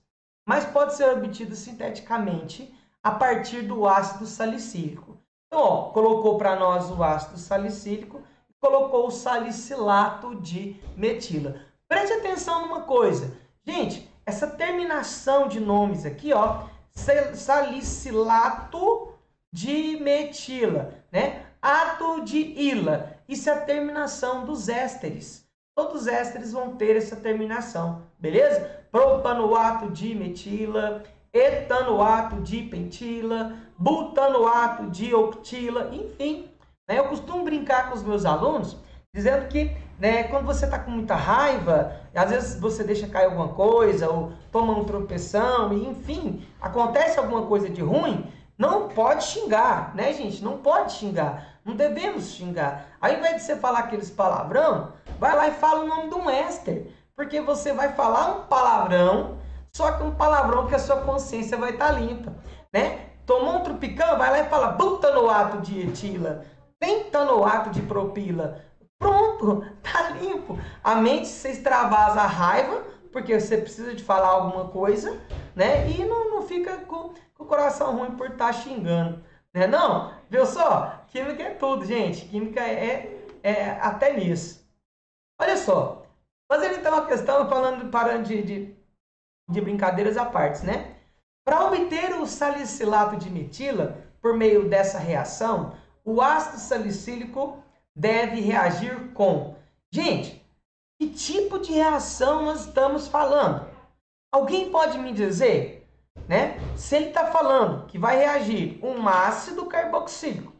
mas pode ser obtido sinteticamente a partir do ácido salicílico. Então, ó, colocou para nós o ácido salicílico e colocou o salicilato de metila. Preste atenção numa coisa. Gente, essa terminação de nomes aqui, ó, salicilato de metila, né? Ato de ila. Isso é a terminação dos ésteres. Todos os ésteres vão ter essa terminação, beleza? Propanoato de metila, etanoato de pentila, butanoato de octila, enfim. Né? Eu costumo brincar com os meus alunos, dizendo que, né, quando você está com muita raiva, às vezes você deixa cair alguma coisa, ou toma um tropeção, e enfim, acontece alguma coisa de ruim, não pode xingar, né, gente? Não pode xingar. Não devemos xingar. Ao invés de você falar aqueles palavrão, vai lá e fala o nome de um éster. Porque você vai falar um palavrão, só que um palavrão que a sua consciência vai estar limpa, né? Tomou um trupicão, vai lá e fala butanoato de etila, pentanoato de propila. Pronto, tá limpo. A mente você extravasa a raiva, porque você precisa de falar alguma coisa, né? E não fica com o coração ruim por estar xingando. Né? Não, viu só? Química é tudo, gente. Química é até nisso. Olha só. Fazendo então a questão, parando de brincadeiras à parte, né? Para obter o salicilato de metila, por meio dessa reação, o ácido salicílico deve reagir com... Gente, que tipo de reação nós estamos falando? Alguém pode me dizer... Né? Se ele está falando que vai reagir um ácido carboxílico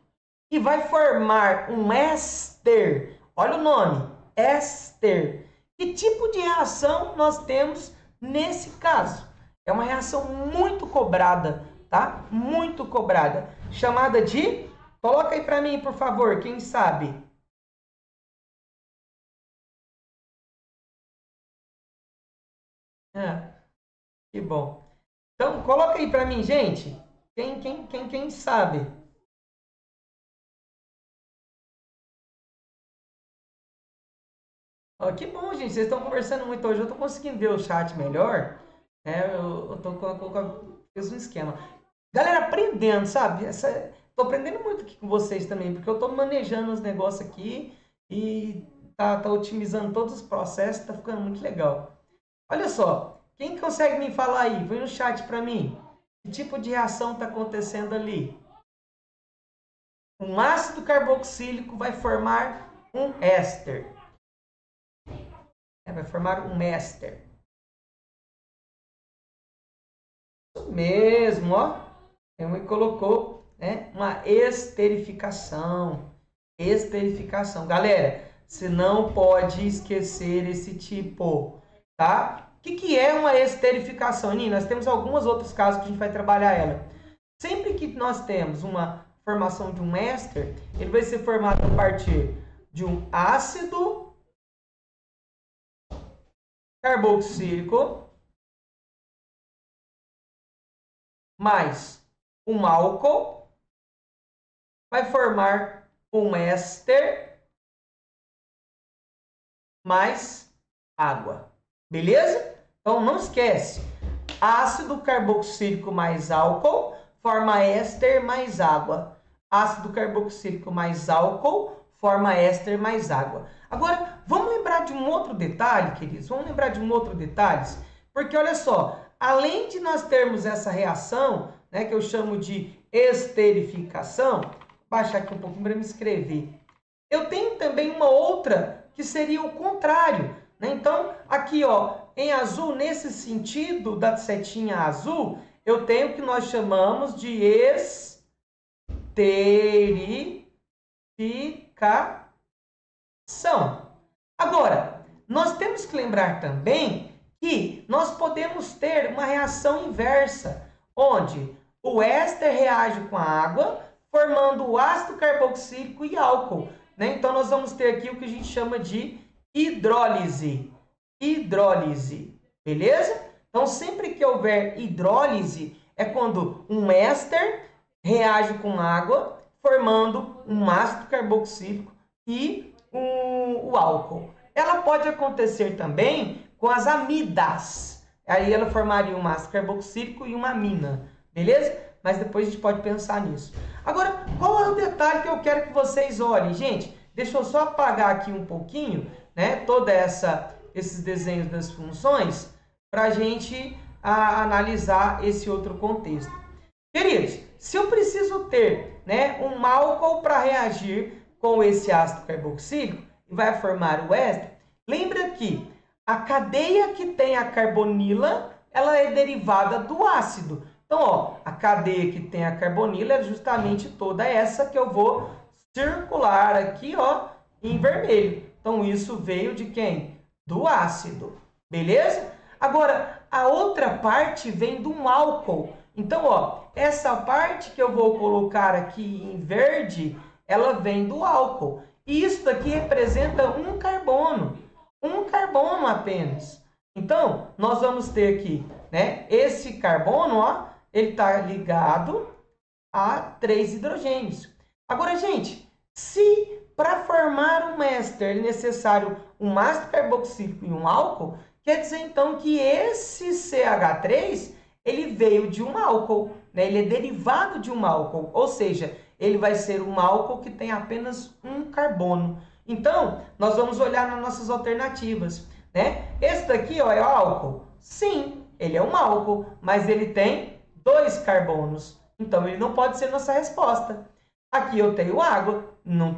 e vai formar um éster, olha o nome, éster. Que tipo de reação nós temos nesse caso? É uma reação muito cobrada, tá? Muito cobrada. Chamada de... Coloca aí para mim, por favor, quem sabe? Que bom. Então, coloca aí para mim, gente. Quem sabe? Ó, que bom, gente. Vocês estão conversando muito hoje. Eu estou conseguindo ver o chat melhor. Eu estou fiz um esquema. Galera, aprendendo, sabe? Estou aprendendo muito aqui com vocês também, porque eu estou manejando os negócios aqui e tá otimizando todos os processos. Está ficando muito legal. Olha só. Quem consegue me falar aí? Põe no chat para mim. Que tipo de reação está acontecendo ali? Um ácido carboxílico vai formar um éster. Vai formar um éster. Isso mesmo, ó. Ele colocou, né, uma esterificação. Esterificação. Galera, você não pode esquecer esse tipo, tá? O que é uma esterificação, Nina? Nós temos alguns outros casos que a gente vai trabalhar ela. Sempre que nós temos uma formação de um éster, ele vai ser formado a partir de um ácido carboxílico mais um álcool, vai formar um éster mais água. Beleza? Então, não esquece. Ácido carboxílico mais álcool forma éster mais água. Ácido carboxílico mais álcool forma éster mais água. Agora, vamos lembrar de um outro detalhe, queridos? Vamos lembrar de um outro detalhe? Porque, olha só, além de nós termos essa reação, né, que eu chamo de esterificação, vou baixar aqui um pouquinho para me escrever. Eu tenho também uma outra que seria o contrário. Né? Então, aqui, ó, em azul, nesse sentido da setinha azul, eu tenho o que nós chamamos de esterificação. Agora, nós temos que lembrar também que nós podemos ter uma reação inversa, onde o éster reage com a água, formando o ácido carboxílico e álcool. Né? Então, nós vamos ter aqui o que a gente chama de hidrólise. Hidrólise. Beleza? Então, sempre que houver hidrólise, é quando um éster reage com água, formando um ácido carboxílico e o álcool. Ela pode acontecer também com as amidas. Aí ela formaria um ácido carboxílico e uma amina, beleza? Mas depois a gente pode pensar nisso. Agora, qual é o detalhe que eu quero que vocês olhem? Gente, deixa eu só apagar aqui um pouquinho, né? Esses desenhos das funções para a gente analisar esse outro contexto. Queridos, se eu preciso ter, né, um álcool para reagir com esse ácido carboxílico e vai formar o éster, lembra que a cadeia que tem a carbonila, ela é derivada do ácido. Então, ó, a cadeia que tem a carbonila é justamente toda essa que eu vou circular aqui, ó, em vermelho. Então, isso veio de quem? Do ácido, beleza? Agora, a outra parte vem de um álcool. Então, ó, essa parte que eu vou colocar aqui em verde, ela vem do álcool. E isso daqui representa um carbono apenas. Então, nós vamos ter aqui, né, esse carbono, ó, ele está ligado a 3 hidrogênios. Agora, gente, se para formar um éster é necessário um ácido carboxílico e um álcool, quer dizer então que esse CH3 ele veio de um álcool, né? Ele é derivado de um álcool, ou seja, ele vai ser um álcool que tem apenas um carbono. Então, nós vamos olhar nas nossas alternativas, né? Esse daqui, ó, é álcool? Sim, ele é um álcool, mas ele tem 2 carbonos. Então, ele não pode ser nossa resposta. Aqui eu tenho água, não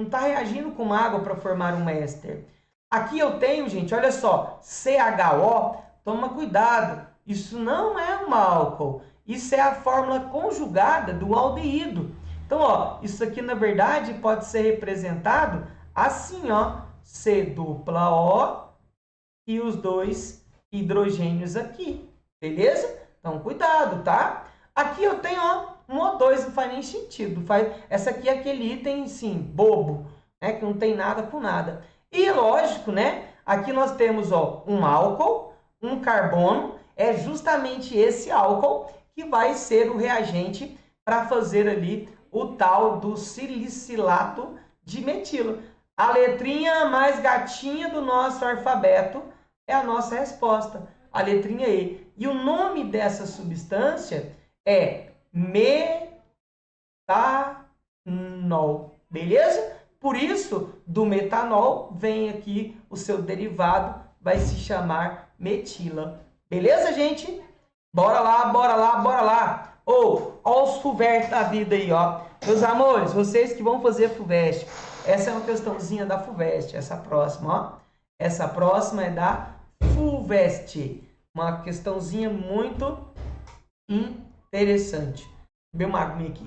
está reagindo com água para formar um éster. Aqui eu tenho, gente, olha só, CHO, toma cuidado, isso não é um álcool, isso é a fórmula conjugada do aldeído. Então, ó, isso aqui na verdade pode ser representado assim, ó, C dupla O e os 2 hidrogênios aqui, beleza? Então, cuidado, tá? Aqui eu tenho, ó, um O2, não faz nem sentido. Essa aqui é aquele item, sim, bobo, né? Que não tem nada com nada. E lógico, né? Aqui nós temos, ó, um álcool, um carbono. É justamente esse álcool que vai ser o reagente para fazer ali o tal do silicilato de metilo. A letrinha mais gatinha do nosso alfabeto é a nossa resposta, a letrinha E. E o nome dessa substância é metanol, beleza? Por isso, do metanol vem aqui o seu derivado, vai se chamar metila. Beleza, gente? Bora lá, bora lá, bora lá. Ou, ó os FUVEST da vida aí, ó. Meus amores, vocês que vão fazer FUVEST, essa é uma questãozinha da FUVEST, essa próxima, ó. Essa próxima é da FUVEST. Uma questãozinha muito interessante. Beber uma aguinha aqui.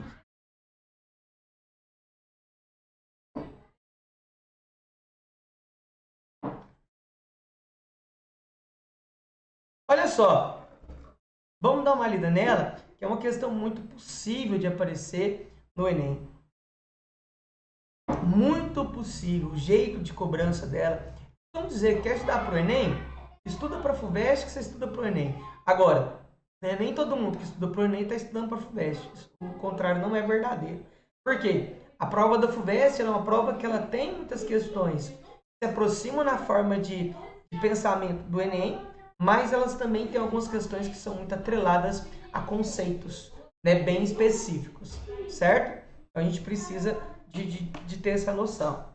Olha só, vamos dar uma lida nela, que é uma questão muito possível de aparecer no Enem. Muito possível, o jeito de cobrança dela. Vamos dizer, quer estudar para o Enem? Estuda para a FUVEST que você estuda para o Enem. Agora, né, nem todo mundo que estuda para o Enem está estudando para a FUVEST. O contrário não é verdadeiro. Por quê? A prova da FUVEST é uma prova que ela tem muitas questões que se aproximam na forma de pensamento do Enem, mas elas também têm algumas questões que são muito atreladas a conceitos, né, bem específicos, certo? Então a gente precisa de ter essa noção.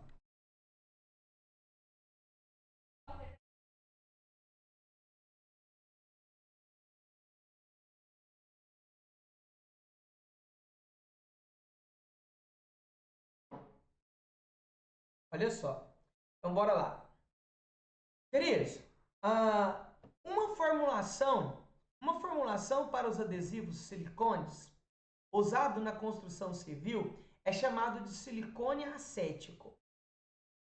Olha só. Então, bora lá. Queridos, uma formulação para os adesivos silicones usado na construção civil é chamado de silicone acético.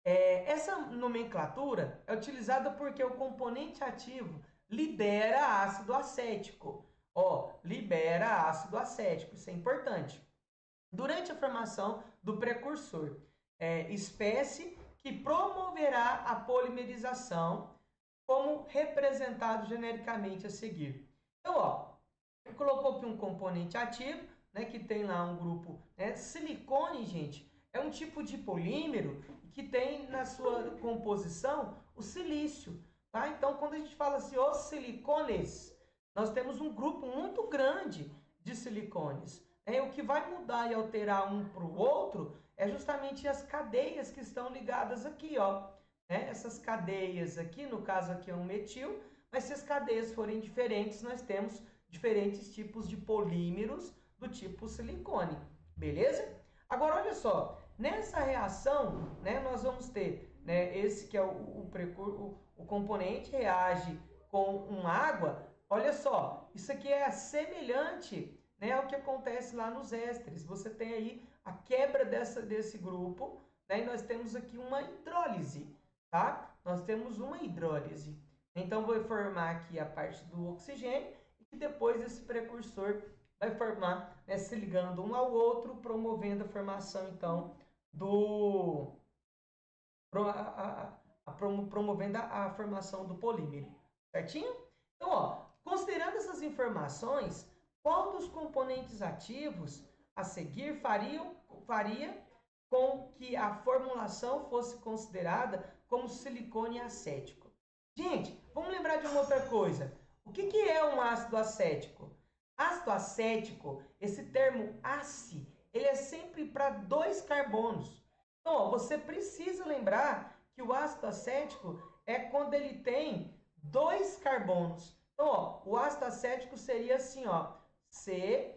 Essa nomenclatura é utilizada porque o componente ativo libera ácido acético. Libera ácido acético, isso é importante. Durante a formação do precursor, espécie que promoverá a polimerização, como representado genericamente a seguir. Então, colocou aqui um componente ativo, né, que tem lá um grupo, né? Silicone, gente, é um tipo de polímero que tem na sua composição o silício. Tá? Então, quando a gente fala assim, os silicones, nós temos um grupo muito grande de silicones. O que vai mudar e alterar um para o outro é justamente as cadeias que estão ligadas aqui, ó. Essas cadeias aqui, no caso aqui é um metil, mas se as cadeias forem diferentes, nós temos diferentes tipos de polímeros do tipo silicone, beleza? Agora, olha só, nessa reação, nós vamos ter, esse que é o componente reage com uma água. Olha só, isso aqui é semelhante ao que acontece lá nos ésteres. Você tem aí a quebra desse grupo, e nós temos aqui uma hidrólise, tá? Nós temos uma hidrólise. Então, vou formar aqui a parte do oxigênio e depois esse precursor vai formar, se ligando um ao outro, promovendo a formação, então, promovendo a formação do polímero, certinho? Então, ó, considerando essas informações, qual dos componentes ativos a seguir faria com que a formulação fosse considerada como silicone acético? Gente, vamos lembrar de uma outra coisa. O que é um ácido acético? Ácido acético, esse termo ace, ele é sempre para 2 carbonos. Então, ó, você precisa lembrar que o ácido acético é quando ele tem 2 carbonos. Então, ó, o ácido acético seria assim, ó, C,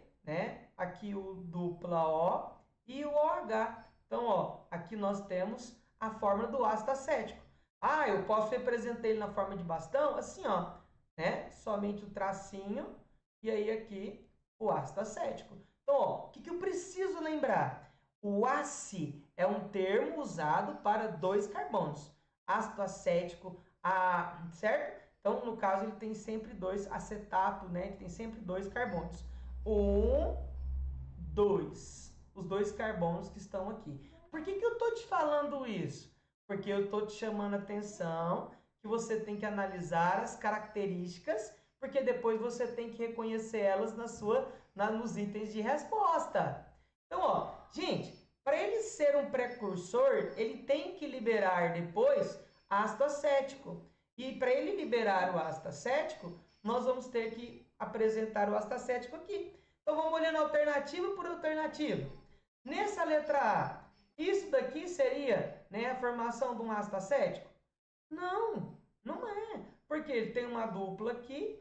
aqui o dupla O e o OH. Então, ó, aqui nós temos a fórmula do ácido acético. Ah, eu posso representar ele na forma de bastão? Assim, ó, somente o tracinho e aí aqui o ácido acético. Então, ó, o que eu preciso lembrar? O ace é um termo usado para 2 carbonos. Ácido acético, certo? Então, no caso, ele tem sempre 2 acetato, ele tem sempre 2 carbonos. 1, 2. Os 2 carbonos que estão aqui. Por que eu estou te falando isso? Porque eu estou te chamando a atenção que você tem que analisar as características, porque depois você tem que reconhecer elas nos itens de resposta. Então, ó, gente, para ele ser um precursor, ele tem que liberar depois ácido acético. E para ele liberar o ácido acético, nós vamos ter que apresentar o ácido acético aqui. Então, vamos olhando alternativa por alternativa. Nessa letra A, isso daqui seria a formação de um ácido acético? Não, não é. Porque ele tem uma dupla aqui,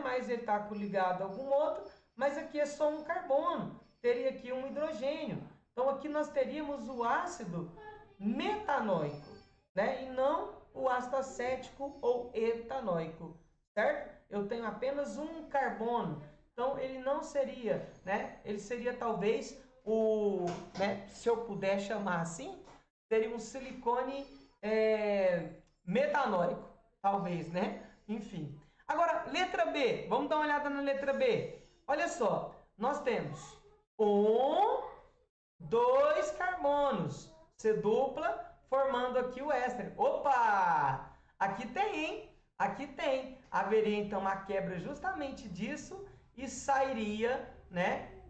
mas ele está ligado a algum outro, mas aqui é só um carbono. Teria aqui um hidrogênio. Então, aqui nós teríamos o ácido metanoico, e não o ácido acético ou etanóico, certo? Eu tenho apenas um carbono. Então, ele não seria, ele seria talvez se eu puder chamar assim, seria um silicone metanóico, talvez, Enfim. Agora, letra B. Vamos dar uma olhada na letra B. Olha só, nós temos 2 carbonos, C dupla, formando aqui o éster. Opa! Aqui tem, hein? Aqui tem. Haveria, então, a quebra justamente disso e sairia,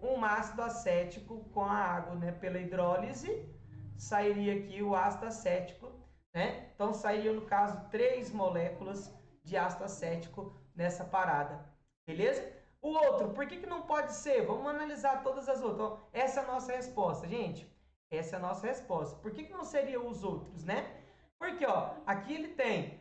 um ácido acético com a água, pela hidrólise, sairia aqui o ácido acético, Então, sairia, no caso, 3 moléculas de ácido acético nessa parada, beleza? O outro, por que não pode ser? Vamos analisar todas as outras. Então, essa é a nossa resposta, gente. Essa é a nossa resposta. Por que não seriam os outros, Porque, ó, aqui ele tem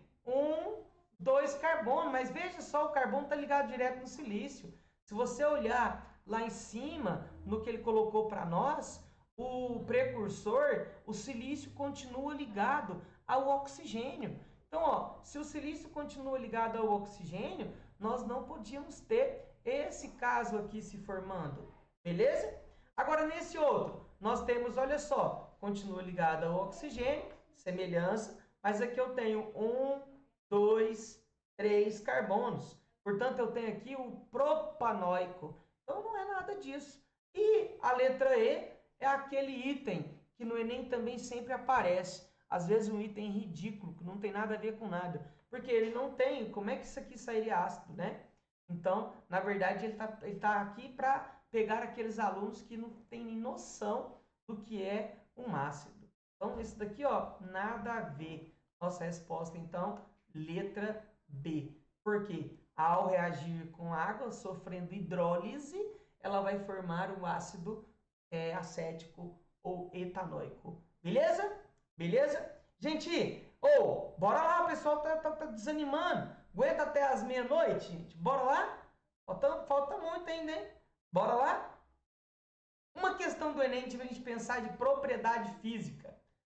2 carbono, mas veja só, o carbono está ligado direto no silício. Se você olhar lá em cima, no que ele colocou para nós, o precursor, o silício continua ligado ao oxigênio. Então, ó, se o silício continua ligado ao oxigênio, nós não podíamos ter esse caso aqui se formando, beleza? Agora, nesse outro, nós temos, olha só, continua ligado ao oxigênio, semelhança, mas aqui eu tenho 2, 3 carbonos. Portanto, eu tenho aqui o propanóico. Então, não é nada disso. E a letra E é aquele item que no Enem também sempre aparece. Às vezes um item ridículo, que não tem nada a ver com nada. Porque ele não tem, como é que isso aqui sairia ácido, Então, na verdade, ele tá aqui para pegar aqueles alunos que não têm noção do que é um ácido. Então, esse daqui, ó, nada a ver. Nossa resposta, então, letra B. Por quê? Ao reagir com água, sofrendo hidrólise, ela vai formar o ácido acético ou etanóico. Beleza? Beleza? Gente, bora lá, o pessoal tá desanimando. Aguenta até as meia-noite, gente. Bora lá? Falta muito ainda, hein? Bora lá? Uma questão do Enem, a gente pensar de propriedade física.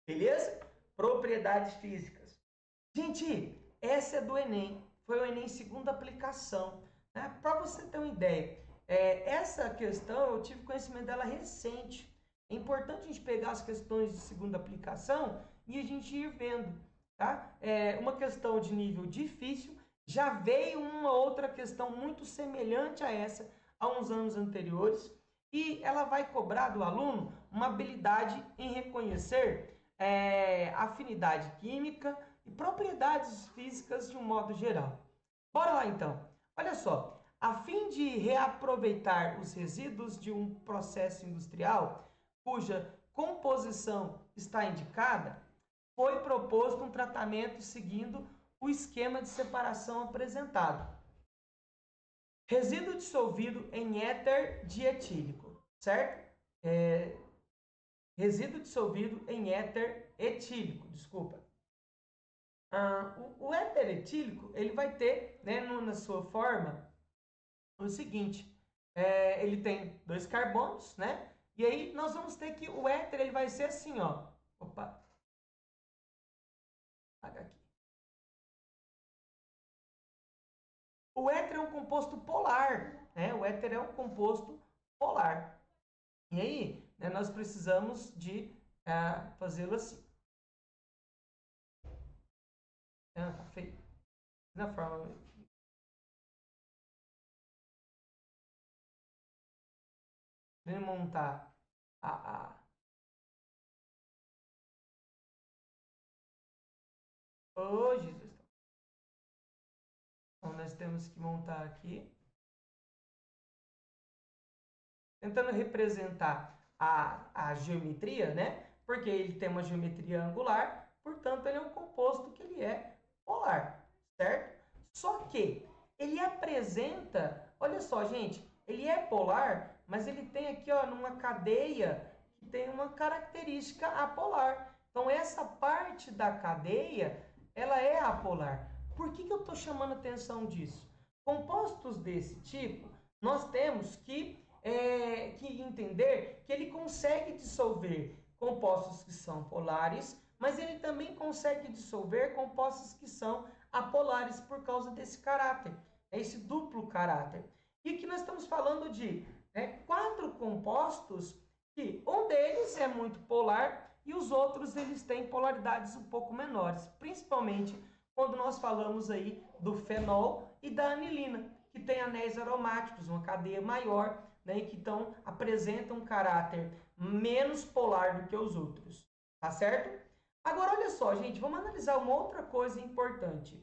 Beleza? Propriedades físicas. Gente, essa é do Enem. Foi o Enem segunda aplicação. Né? Para você ter uma ideia, essa questão eu tive conhecimento dela recente. É importante a gente pegar as questões de segunda aplicação e a gente ir vendo. Tá? Uma questão de nível difícil, já veio uma outra questão muito semelhante a essa há uns anos anteriores, e ela vai cobrar do aluno uma habilidade em reconhecer afinidade química e propriedades físicas de um modo geral. Bora lá então. Olha só, a fim de reaproveitar os resíduos de um processo industrial cuja composição está indicada, foi proposto um tratamento seguindo o esquema de separação apresentado. Resíduo dissolvido em éter dietílico, certo? Resíduo dissolvido em éter etílico, desculpa. O éter etílico, ele vai ter, né, na sua forma, o seguinte, ele tem 2 carbonos, né? E aí nós vamos ter que o éter, ele vai ser assim, ó. Opa. Apaga aqui. O éter é um composto polar, né? O éter é um composto polar. E aí, né, nós precisamos de fazê-lo assim. Tá feio. Na forma. Vamos montar Oh, Jesus. Então, nós temos que montar aqui. Tentando representar a geometria, né? Porque ele tem uma geometria angular, portanto, ele é um composto que ele é polar, certo? Só que ele apresenta, olha só, gente, ele é polar, mas ele tem aqui, ó, numa cadeia que tem uma característica apolar. Então, essa parte da cadeia, ela é apolar. Por que eu estou chamando atenção disso? Compostos desse tipo, nós temos que entender que ele consegue dissolver compostos que são polares, mas ele também consegue dissolver compostos que são apolares por causa desse caráter, esse duplo caráter. E aqui nós estamos falando de 4 compostos que um deles é muito polar e os outros eles têm polaridades um pouco menores, principalmente quando nós falamos aí do fenol e da anilina, que tem anéis aromáticos, uma cadeia maior, né, e que apresentam um caráter menos polar do que os outros, tá certo? Agora, olha só, gente, vamos analisar uma outra coisa importante.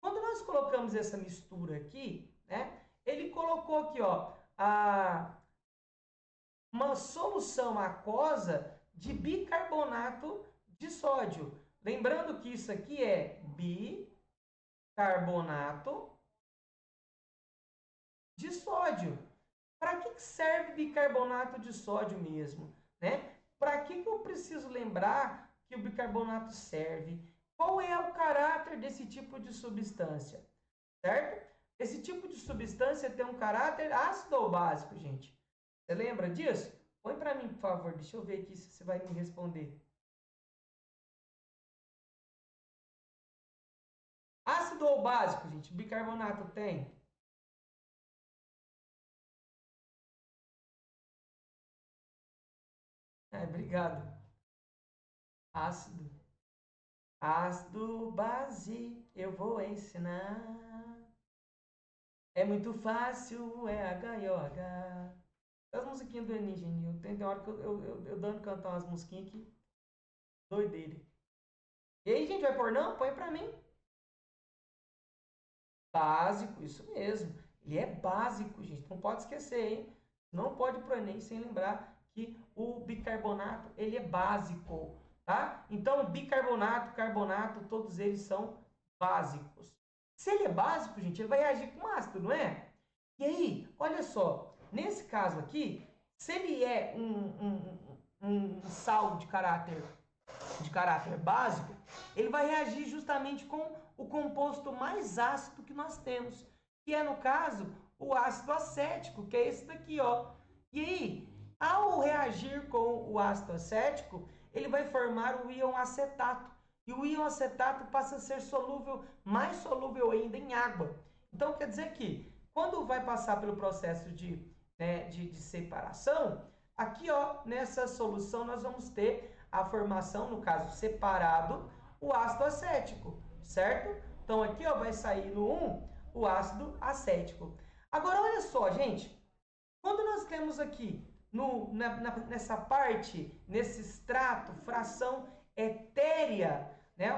Quando nós colocamos essa mistura aqui, né, ele colocou aqui, ó, uma solução aquosa de bicarbonato de sódio. Lembrando que isso aqui é bicarbonato de sódio. Para que serve bicarbonato de sódio mesmo? Né? Para que eu preciso lembrar que o bicarbonato serve? Qual é o caráter desse tipo de substância? Certo? Esse tipo de substância tem um caráter ácido ou básico, gente? Você lembra disso? Põe para mim, por favor. Deixa eu ver aqui se você vai me responder. Ácido ou básico, gente? Bicarbonato tem? Obrigado. Ácido. Ácido, base, eu vou ensinar. É muito fácil, é H-I-O-H. As musiquinhas do Enig, tem hora que eu dando cantar umas musiquinhas aqui. Doideira. E aí, gente, vai pôr não? Põe pra mim. Básico, isso mesmo. Ele é básico, gente. Não pode esquecer, hein? Não pode ir pro Enem sem lembrar que o bicarbonato, ele é básico. tá? Então, bicarbonato, carbonato, todos eles são básicos. Se ele é básico, gente, ele vai reagir com ácido, não é? E aí, olha só, nesse caso aqui, se ele é um sal de caráter básico, ele vai reagir justamente com o composto mais ácido que nós temos, que é, no caso, o ácido acético, que é esse daqui, ó. E aí, ao reagir com o ácido acético, ele vai formar o íon acetato. E o íon acetato passa a ser solúvel, mais solúvel ainda em água. Então, quer dizer que, quando vai passar pelo processo de separação, aqui, ó, nessa solução, nós vamos ter a formação, no caso separado, o ácido acético, certo? Então, aqui, ó, vai sair no 1 o ácido acético. Agora, olha só, gente, quando nós temos aqui nessa parte, nesse extrato, fração etérea, né?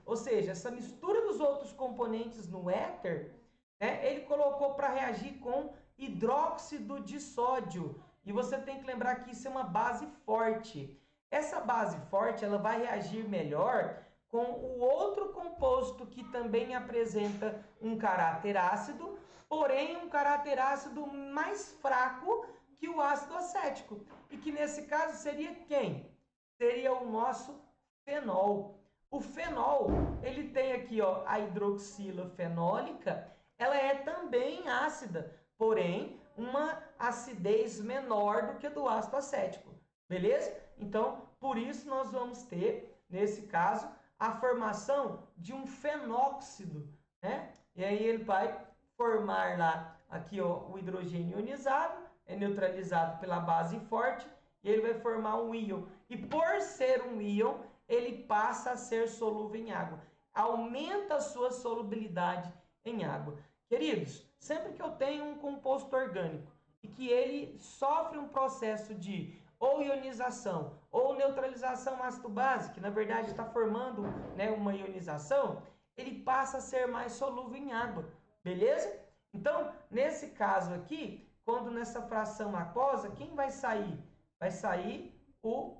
Ou seja, essa mistura dos outros componentes no éter, né? Ele colocou para reagir com hidróxido de sódio. E você tem que lembrar que isso é uma base forte. Essa base forte, ela vai reagir melhor com o outro composto que também apresenta um caráter ácido, porém um caráter ácido mais fraco que o ácido acético. E que nesse caso seria quem? Seria o nosso fenol. O fenol, ele tem aqui, ó, a hidroxila fenólica, ela é também ácida, porém uma acidez menor do que a do ácido acético. Beleza? Então, por isso nós vamos ter, nesse caso, a formação de um fenóxido, né? E aí ele vai formar lá, aqui, ó, o hidrogênio ionizado, é neutralizado pela base forte, e ele vai formar um íon. E por ser um íon, ele passa a ser solúvel em água. Aumenta a sua solubilidade em água. Queridos, sempre que eu tenho um composto orgânico e que ele sofre um processo de ou ionização ou neutralização ácido-base, que na verdade está formando, né, uma ionização, ele passa a ser mais solúvel em água, beleza? Então, nesse caso aqui, quando nessa fração aquosa, quem vai sair? Vai sair o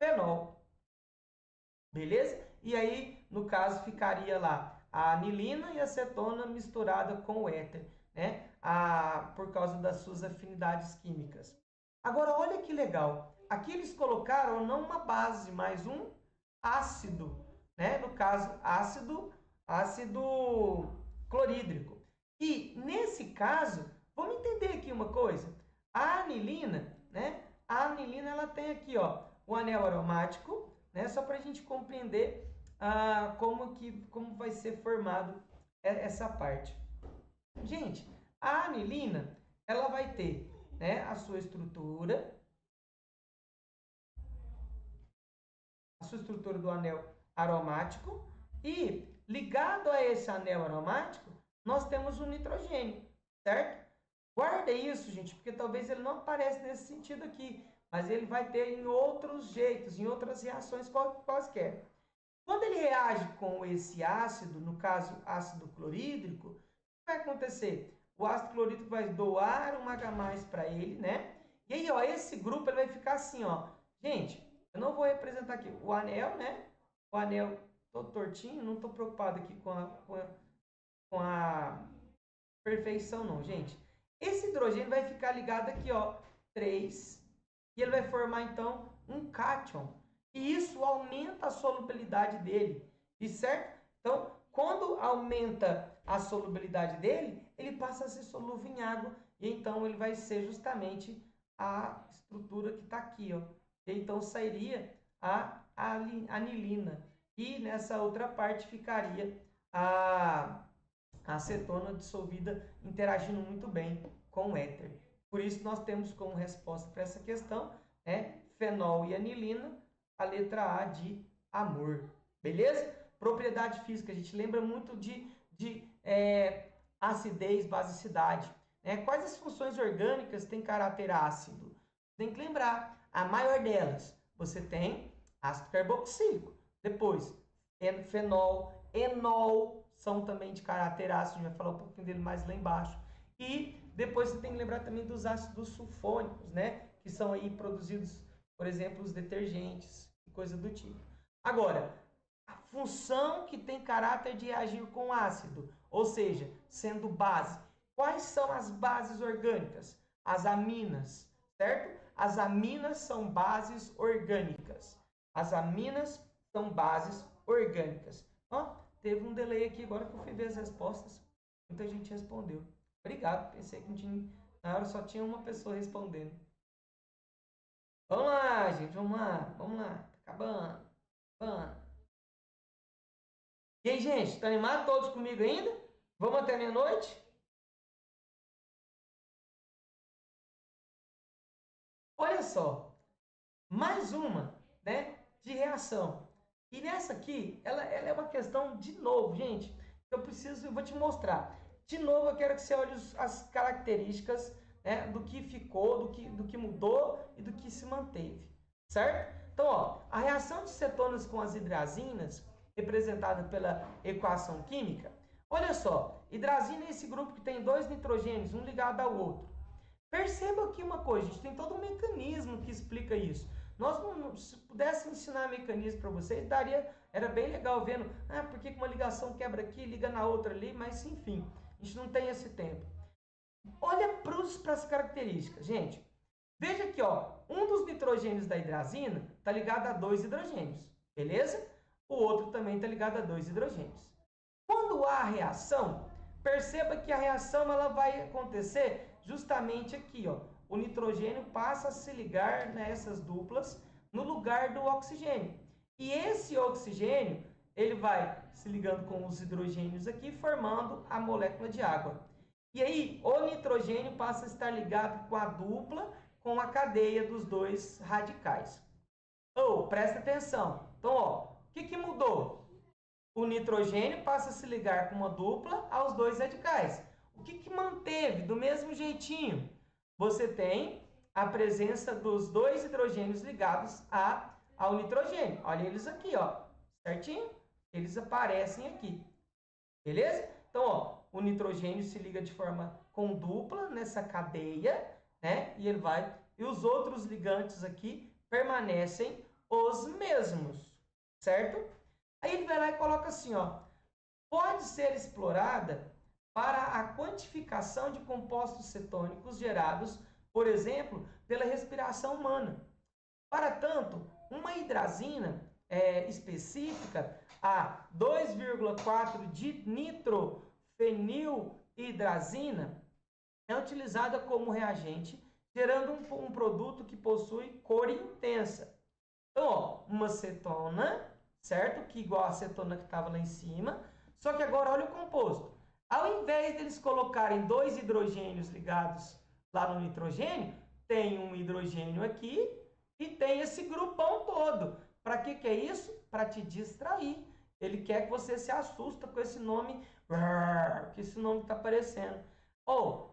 fenol, beleza? E aí, no caso, ficaria lá a anilina e a acetona misturada com o éter, né? Por causa das suas afinidades químicas. Agora, olha que legal. Aqui eles colocaram não uma base, mas um ácido, né? No caso, ácido clorídrico. E, nesse caso, vamos entender aqui uma coisa. A anilina, né? A anilina, ela tem aqui, ó, o anel aromático, né? Só para a gente compreender como vai ser formado essa parte. Gente, a anilina, ela vai ter, né, a sua estrutura do anel aromático, e ligado a esse anel aromático, nós temos o nitrogênio, certo? Guarda isso, gente, porque talvez ele não apareça nesse sentido aqui, mas ele vai ter em outros jeitos, em outras reações quaisquer. Quando ele reage com esse ácido, no caso ácido clorídrico, o que vai acontecer? O ácido clorídrico vai doar um H+ para ele, né? E aí, ó, esse grupo ele vai ficar assim, ó. Gente, eu não vou representar aqui o anel, né? O anel todo tortinho, não estou preocupado aqui com a perfeição, não, gente. Esse hidrogênio vai ficar ligado aqui, ó, 3, e ele vai formar, então, um cátion. E isso aumenta a solubilidade dele, e certo? Então, quando aumenta a solubilidade dele, ele passa a ser solúvel em água, e então ele vai ser justamente a estrutura que está aqui, ó. E então sairia a anilina, e nessa outra parte ficaria a acetona dissolvida, interagindo muito bem com o éter. Por isso nós temos como resposta para essa questão, né, fenol e anilina, a letra A de amor. Beleza? Propriedade física, a gente lembra muito de acidez, basicidade. Né? Quais as funções orgânicas têm caráter ácido? Tem que lembrar, a maior delas, você tem ácido carboxílico. Depois, fenol, enol, são também de caráter ácido, a gente vai falar um pouquinho dele mais lá embaixo. E depois você tem que lembrar também dos ácidos sulfônicos, né? Que são aí produzidos, por exemplo, os detergentes, coisa do tipo. Agora, a função que tem caráter de reagir com ácido, ou seja, sendo base. Quais são as bases orgânicas? As aminas, certo? As aminas são bases orgânicas. As aminas são bases orgânicas. Ó, teve um delay aqui agora que eu fui ver as respostas. Muita gente respondeu. Obrigado, pensei que não tinha, na hora só tinha uma pessoa respondendo. Vamos lá, gente, vamos lá. Tá acabando. E aí, gente, tá animado todos comigo ainda? Vamos até meia-noite? Olha só, mais uma, né, de reação. E nessa aqui, ela é uma questão, de novo, gente, eu vou te mostrar. De novo, eu quero que você olhe as características, né, do que ficou, do que mudou e do que se manteve, certo? Então, ó, a reação de cetonas com as hidrazinas, representada pela equação química, olha só, hidrazina é esse grupo que tem dois nitrogênios, um ligado ao outro. Perceba aqui uma coisa, a gente tem todo um mecanismo que explica isso. Nós não, se pudesse ensinar mecanismo para vocês, era bem legal vendo, por que uma ligação quebra aqui, liga na outra ali, mas enfim, a gente não tem esse tempo. Olha para as características, gente. Veja aqui, ó, um dos nitrogênios da hidrazina está ligado a dois hidrogênios, beleza? O outro também está ligado a dois hidrogênios. Quando há reação, perceba que a reação ela vai acontecer justamente aqui, ó. O nitrogênio passa a se ligar nessas duplas no lugar do oxigênio. E esse oxigênio, ele vai se ligando com os hidrogênios aqui, formando a molécula de água. E aí, o nitrogênio passa a estar ligado com a dupla, com a cadeia dos dois radicais. Presta atenção. Então, ó, o que mudou? O nitrogênio passa a se ligar com uma dupla aos dois radicais. O que manteve do mesmo jeitinho? Você tem a presença dos dois hidrogênios ligados ao nitrogênio. Olha eles aqui, ó, certinho? Eles aparecem aqui, beleza? Então, ó, o nitrogênio se liga de forma com dupla nessa cadeia, né? E os outros ligantes aqui permanecem os mesmos, certo? Aí ele vai lá e coloca assim, ó, pode ser explorada para a quantificação de compostos cetônicos gerados, por exemplo, pela respiração humana. Para tanto, uma hidrazina específica, a 2,4 de nitrofenilhidrazina, é utilizada como reagente, gerando um produto que possui cor intensa. Então, ó, uma cetona, certo? Que igual a cetona que estava lá em cima, só que agora olha o composto. Ao invés deles colocarem dois hidrogênios ligados lá no nitrogênio, tem um hidrogênio aqui e tem esse grupão todo. Para que é isso? Para te distrair. Ele quer que você se assusta com esse nome, que esse nome está aparecendo.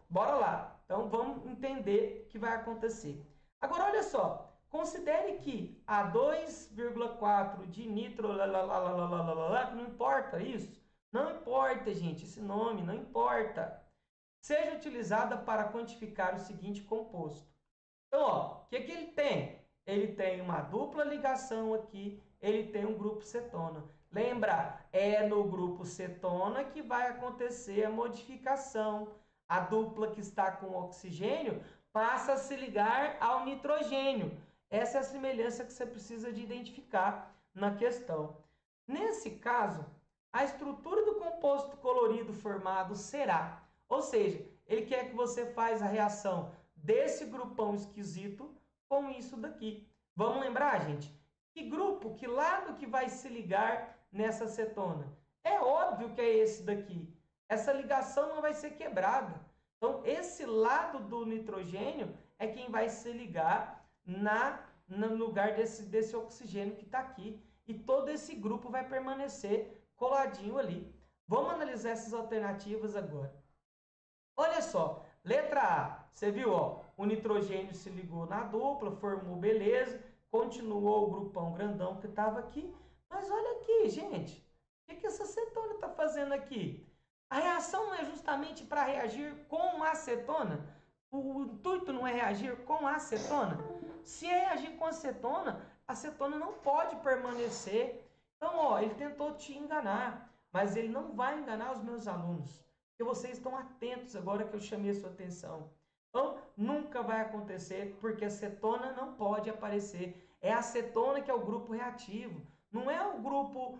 Bora lá. Então, vamos entender o que vai acontecer. Agora, olha só. Considere que a 2,4 de nitro, não importa isso. Não importa, gente, esse nome não importa. Seja utilizada para quantificar o seguinte composto. Então, ó, o que ele tem? Ele tem uma dupla ligação aqui, ele tem um grupo cetona. Lembra, é no grupo cetona que vai acontecer a modificação. A dupla que está com oxigênio passa a se ligar ao nitrogênio. Essa é a semelhança que você precisa de identificar na questão. Nesse caso, a estrutura do composto colorido formado será, ou seja, ele quer que você faça a reação desse grupão esquisito com isso daqui. Vamos lembrar, gente? Que grupo, que lado que vai se ligar nessa cetona? É óbvio que é esse daqui. Essa ligação não vai ser quebrada. Então, esse lado do nitrogênio é quem vai se ligar no lugar desse oxigênio que está aqui. E todo esse grupo vai permanecer coladinho ali. Vamos analisar essas alternativas agora. Olha só, letra A, você viu, ó, o nitrogênio se ligou na dupla, formou beleza, continuou o grupão grandão que estava aqui. Mas olha aqui, gente, o que essa cetona está fazendo aqui? A reação não é justamente para reagir com a acetona? O intuito não é reagir com a acetona? Se é reagir com a acetona, a cetona não pode permanecer. Então, ó, ele tentou te enganar, mas ele não vai enganar os meus alunos. Porque vocês estão atentos agora que eu chamei a sua atenção. Então, nunca vai acontecer, porque a cetona não pode aparecer. É a cetona que é o grupo reativo. Não é o grupo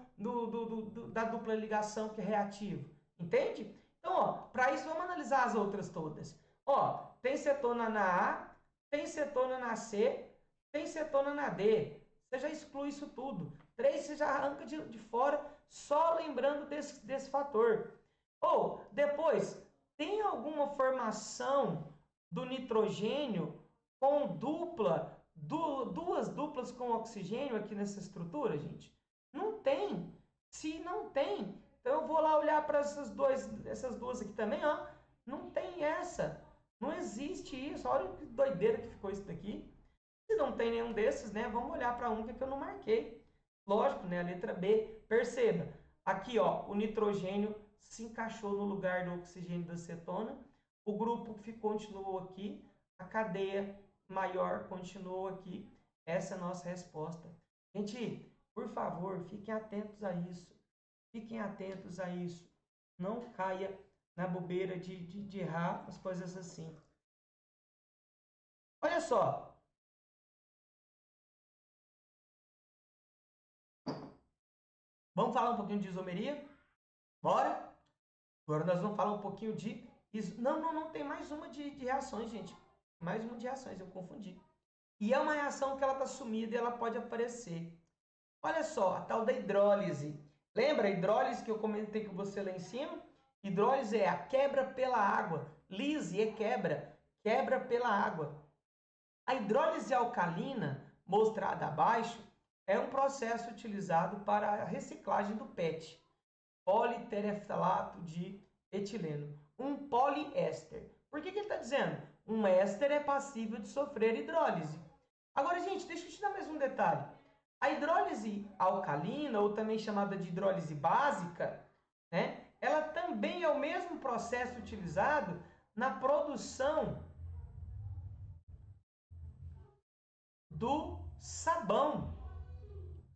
da dupla ligação que é reativo. Entende? Então, ó, para isso, vamos analisar as outras todas. Ó, tem cetona na A, tem cetona na C, tem cetona na D. Você já exclui isso tudo. 3 você já arranca de fora, só lembrando desse fator. Ou, depois, tem alguma formação do nitrogênio com duas duplas com oxigênio aqui nessa estrutura, gente? Não tem. Se não tem, então eu vou lá olhar para essas duas aqui também, ó. Não tem essa. Não existe isso. Olha que doideira que ficou isso daqui. Se não tem nenhum desses, né? Vamos olhar para um que eu não marquei. Lógico, né? A letra B. Perceba. Aqui, ó, o nitrogênio se encaixou no lugar do oxigênio da cetona. O grupo continuou aqui. A cadeia maior continuou aqui. Essa é a nossa resposta. Gente, por favor, fiquem atentos a isso. Fiquem atentos a isso. Não caia na bobeira de errar as coisas assim. Olha só. Vamos falar um pouquinho de isomeria? Bora? Agora nós vamos falar um pouquinho de... Não, tem mais uma de reações, gente. Mais uma de reações, eu confundi. E é uma reação que ela está sumida e ela pode aparecer. Olha só, a tal da hidrólise. Lembra a hidrólise que eu comentei com você lá em cima? Hidrólise é a quebra pela água. Lise é quebra pela água. A hidrólise alcalina, mostrada abaixo, é um processo utilizado para a reciclagem do PET, politereftalato de etileno, um poliéster. Por que ele está dizendo? Um éster é passível de sofrer hidrólise. Agora, gente, deixa eu te dar mais um detalhe. A hidrólise alcalina, ou também chamada de hidrólise básica, né, ela também é o mesmo processo utilizado na produção do sabão,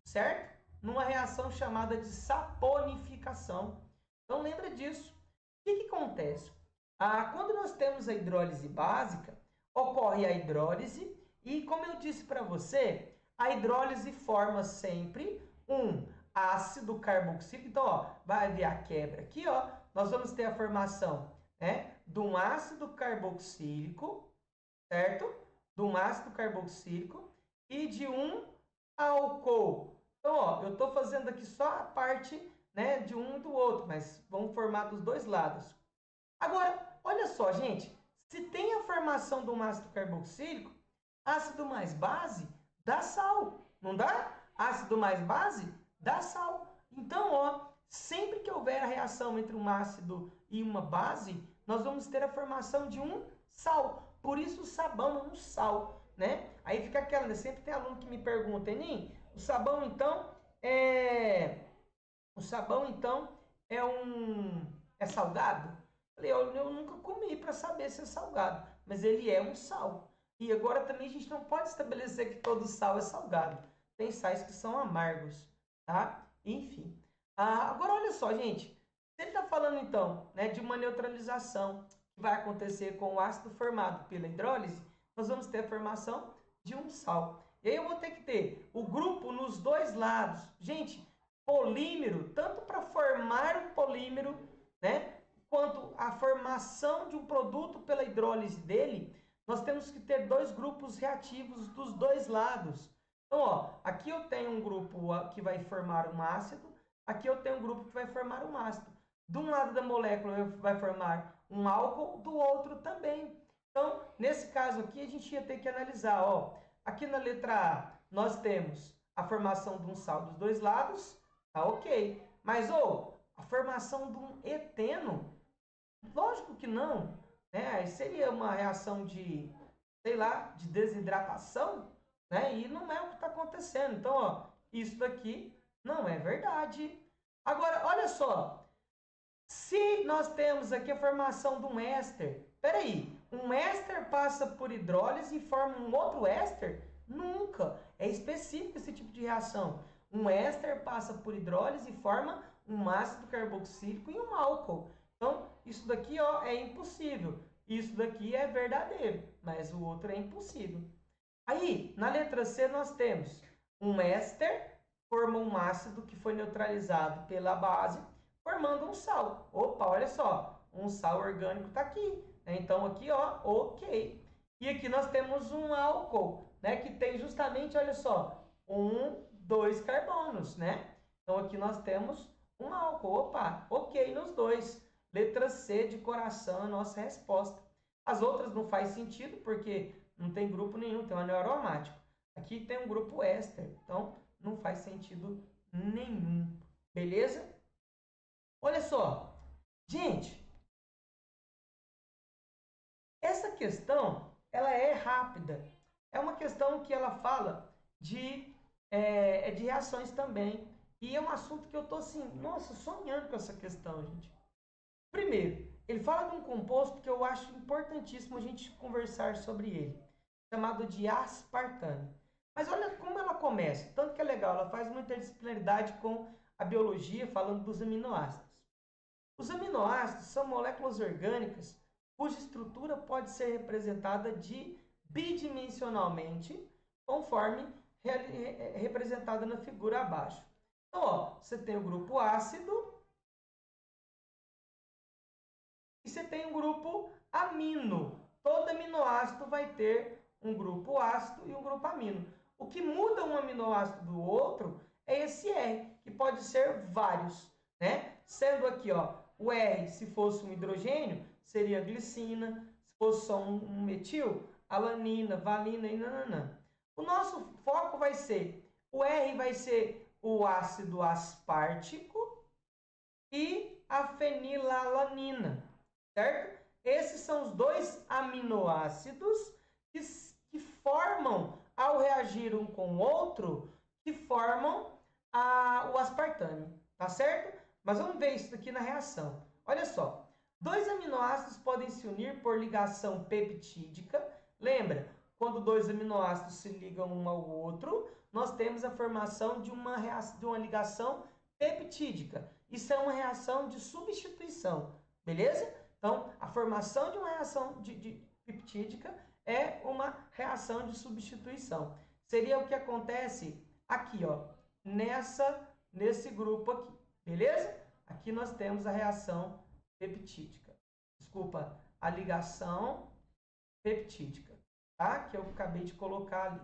certo? Numa reação chamada de saponificação. Então, lembra disso. O que acontece? Quando nós temos a hidrólise básica, ocorre a hidrólise e, como eu disse para você, a hidrólise forma sempre um ácido carboxílico. Então, ó, vai haver a quebra aqui, ó. Nós vamos ter a formação, né, de um ácido carboxílico, certo? De um ácido carboxílico e de um álcool. Então, ó, eu estou fazendo aqui só a parte, né, de um e do outro, mas vamos formar dos dois lados. Agora, olha só, gente, se tem a formação de um ácido carboxílico, ácido mais base dá sal, não dá? Ácido mais base dá sal. Então, ó, sempre que houver a reação entre um ácido e uma base, nós vamos ter a formação de um sal. Por isso o sabão é um sal, né? Aí fica aquela, né? Sempre tem aluno que me pergunta, Enem, o sabão então é salgado? Eu nunca comi para saber se é salgado, mas ele é um sal. E agora também a gente não pode estabelecer que todo sal é salgado. Tem sais que são amargos, tá? Enfim. Agora olha só, gente. Se ele está falando então, né, de uma neutralização que vai acontecer com o ácido formado pela hidrólise, nós vamos ter a formação de um sal. E aí eu vou ter que ter o grupo nos dois lados. Gente, polímero, tanto para formar o polímero, né, quanto a formação de um produto pela hidrólise dele, nós temos que ter dois grupos reativos dos dois lados. Então, ó, aqui eu tenho um grupo que vai formar um ácido, aqui eu tenho um grupo que vai formar um ácido. De um lado da molécula vai formar um álcool, do outro também. Então, nesse caso aqui, a gente ia ter que analisar, ó, aqui na letra A, nós temos a formação de um sal dos dois lados, tá ok. Mas, a formação de um eteno, lógico que não, né? Seria uma reação de, sei lá, de desidratação, né? E não é o que está acontecendo. Então, ó, isso daqui não é verdade. Agora, olha só, se nós temos aqui a formação de um éster, peraí, um éster passa por hidrólise e forma um outro éster? Nunca. É específico esse tipo de reação. Um éster passa por hidrólise e forma um ácido carboxílico e um álcool. Então, isso daqui ó, é impossível. Isso daqui é verdadeiro, mas o outro é impossível. Aí, na letra C, nós temos um éster, forma um ácido que foi neutralizado pela base, formando um sal. Opa, olha só, um sal orgânico está aqui. Né? Então, aqui, ó, ok. E aqui nós temos um álcool, né, que tem justamente, olha só, 2 carbonos, né? Então, aqui nós temos um álcool. Opa, ok nos dois. Letra C de coração é a nossa resposta. As outras não faz sentido, porque não tem grupo nenhum, tem um anel aromático. Aqui tem um grupo éster, então não faz sentido nenhum. Beleza? Olha só. Gente, essa questão, ela é rápida. É uma questão que ela fala de reações também. E é um assunto que eu tô assim, nossa, sonhando com essa questão, gente. Primeiro, ele fala de um composto que eu acho importantíssimo a gente conversar sobre ele, chamado de aspartame. Mas olha como ela começa, tanto que é legal, ela faz uma interdisciplinaridade com a biologia, falando dos aminoácidos. Os aminoácidos são moléculas orgânicas cuja estrutura pode ser representada bidimensionalmente, conforme representada na figura abaixo. Então, ó, você tem o grupo ácido e você tem um grupo amino. Todo aminoácido vai ter um grupo ácido e um grupo amino. O que muda um aminoácido do outro é esse R, que pode ser vários, né? Sendo aqui, ó, o R, se fosse um hidrogênio, seria glicina. Se fosse só um metil, alanina, valina e nananã. O nosso foco vai ser, o R vai ser o ácido aspartico e a fenilalanina, certo? Esses são os dois aminoácidos que formam, ao reagir um com o outro, que formam o aspartame, tá certo? Mas vamos ver isso aqui na reação. Olha só, 2 aminoácidos podem se unir por ligação peptídica. Lembra, quando 2 aminoácidos se ligam um ao outro, nós temos a formação de uma ligação peptídica. Isso é uma reação de substituição, beleza? Então, a formação de uma reação peptídica é uma reação de substituição. Seria o que acontece aqui, ó, nesse grupo aqui, beleza? Aqui nós temos a reação peptídica. Desculpa, a ligação peptídica, tá? Que eu acabei de colocar ali.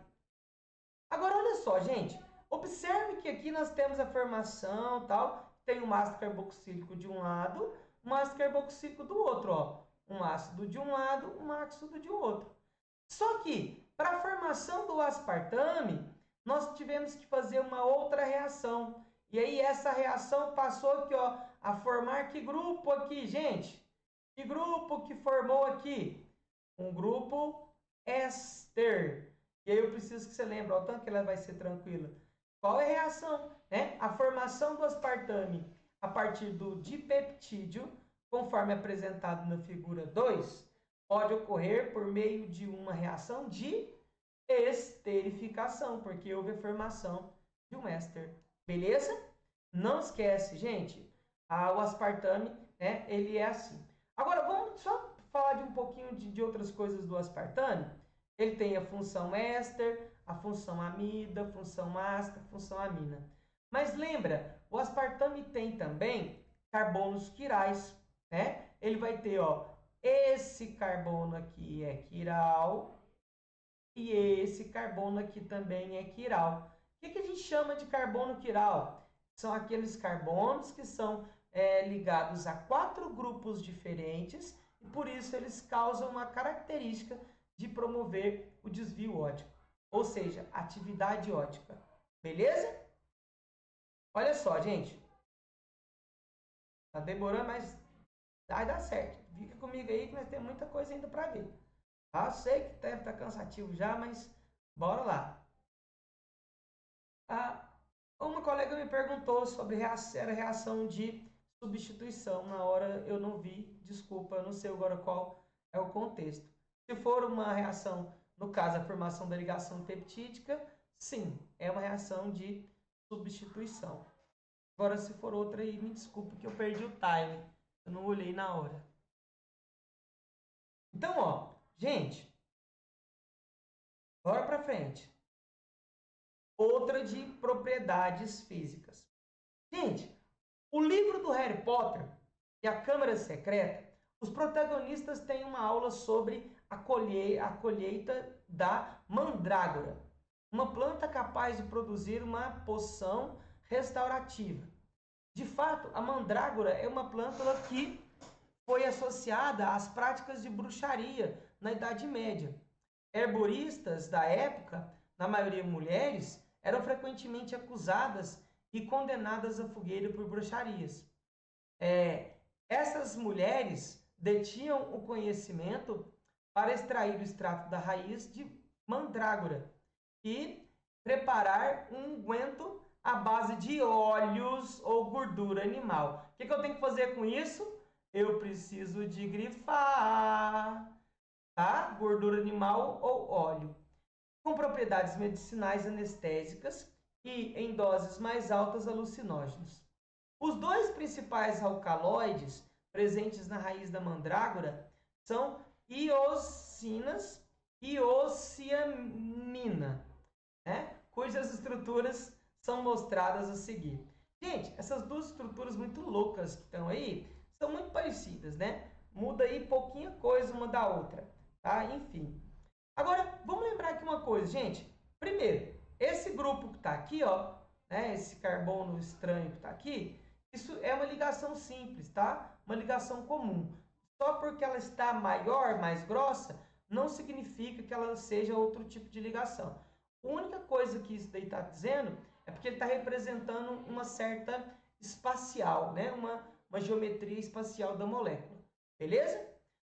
Agora, olha só, gente. Observe que aqui nós temos a formação, tal. Tem um ácido carboxílico de um lado, um ácido carboxílico do outro, ó. Um ácido de um lado, um ácido de outro. Só que, para a formação do aspartame, nós tivemos que fazer uma outra reação. E aí, essa reação passou aqui, ó, a formar que grupo aqui, gente? Que grupo que formou aqui? Um grupo éster. E aí eu preciso que você lembre, ó, tanto que ela vai ser tranquila. Qual é a reação? Né? A formação do aspartame a partir do dipeptídeo, conforme apresentado na figura 2, pode ocorrer por meio de uma reação de esterificação, porque houve a formação de um éster. Beleza? Não esquece, gente, o aspartame, né, ele é assim. Agora, vamos só falar de um pouquinho de outras coisas do aspartame. Ele tem a função éster, a função amida, a função ácida, a função amina. Mas lembra, o aspartame tem também carbonos quirais, né? Ele vai ter, ó, esse carbono aqui é quiral e esse carbono aqui também é quiral. O que a gente chama de carbono quiral? São aqueles carbonos que são ligados a 4 grupos diferentes e por isso eles causam uma característica de promover o desvio ótico, ou seja, atividade ótica. Beleza? Olha só, gente. Tá demorando, mas vai dar certo. Fica comigo aí que nós temos muita coisa ainda para ver. Tá? Eu sei que deve estar cansativo já, mas bora lá. Uma colega me perguntou sobre era reação de substituição. Na hora eu não vi, desculpa, eu não sei agora qual é o contexto. Se for uma reação, no caso, a formação da ligação peptídica, Sim, é uma reação de substituição. Agora, se for outra aí, me desculpe que eu perdi o time. Eu não olhei na hora. Então, ó, gente, bora para frente. Outra de propriedades físicas. Gente, o livro do Harry Potter e a Câmara Secreta, os protagonistas têm uma aula sobre a colheita da mandrágora, uma planta capaz de produzir uma poção restaurativa. De fato, a mandrágora é uma planta que foi associada às práticas de bruxaria na Idade Média. Herboristas da época, na maioria mulheres, eram frequentemente acusadas e condenadas à fogueira por bruxarias. Essas mulheres detinham o conhecimento para extrair o extrato da raiz de mandrágora e preparar um unguento à base de óleos ou gordura animal. O que eu tenho que fazer com isso? Eu preciso de grifar, tá? Gordura animal ou óleo. Com propriedades medicinais anestésicas e, em doses mais altas, alucinógenos. Os dois principais alcaloides presentes na raiz da mandrágora são iosinas e ociamina, né? Cujas estruturas são mostradas a seguir. Gente, essas duas estruturas muito loucas que estão aí são muito parecidas, né? Muda aí pouquinha coisa uma da outra, tá? Enfim. Agora, vamos lembrar aqui uma coisa, gente. Primeiro, esse grupo que está aqui, ó, né? Esse carbono estranho que está aqui, isso é uma ligação simples, tá? Uma ligação comum. Só porque ela está maior, mais grossa, não significa que ela seja outro tipo de ligação. A única coisa que isso daí está dizendo é porque ele está representando uma certa espacial, né? Uma geometria espacial da molécula. Beleza?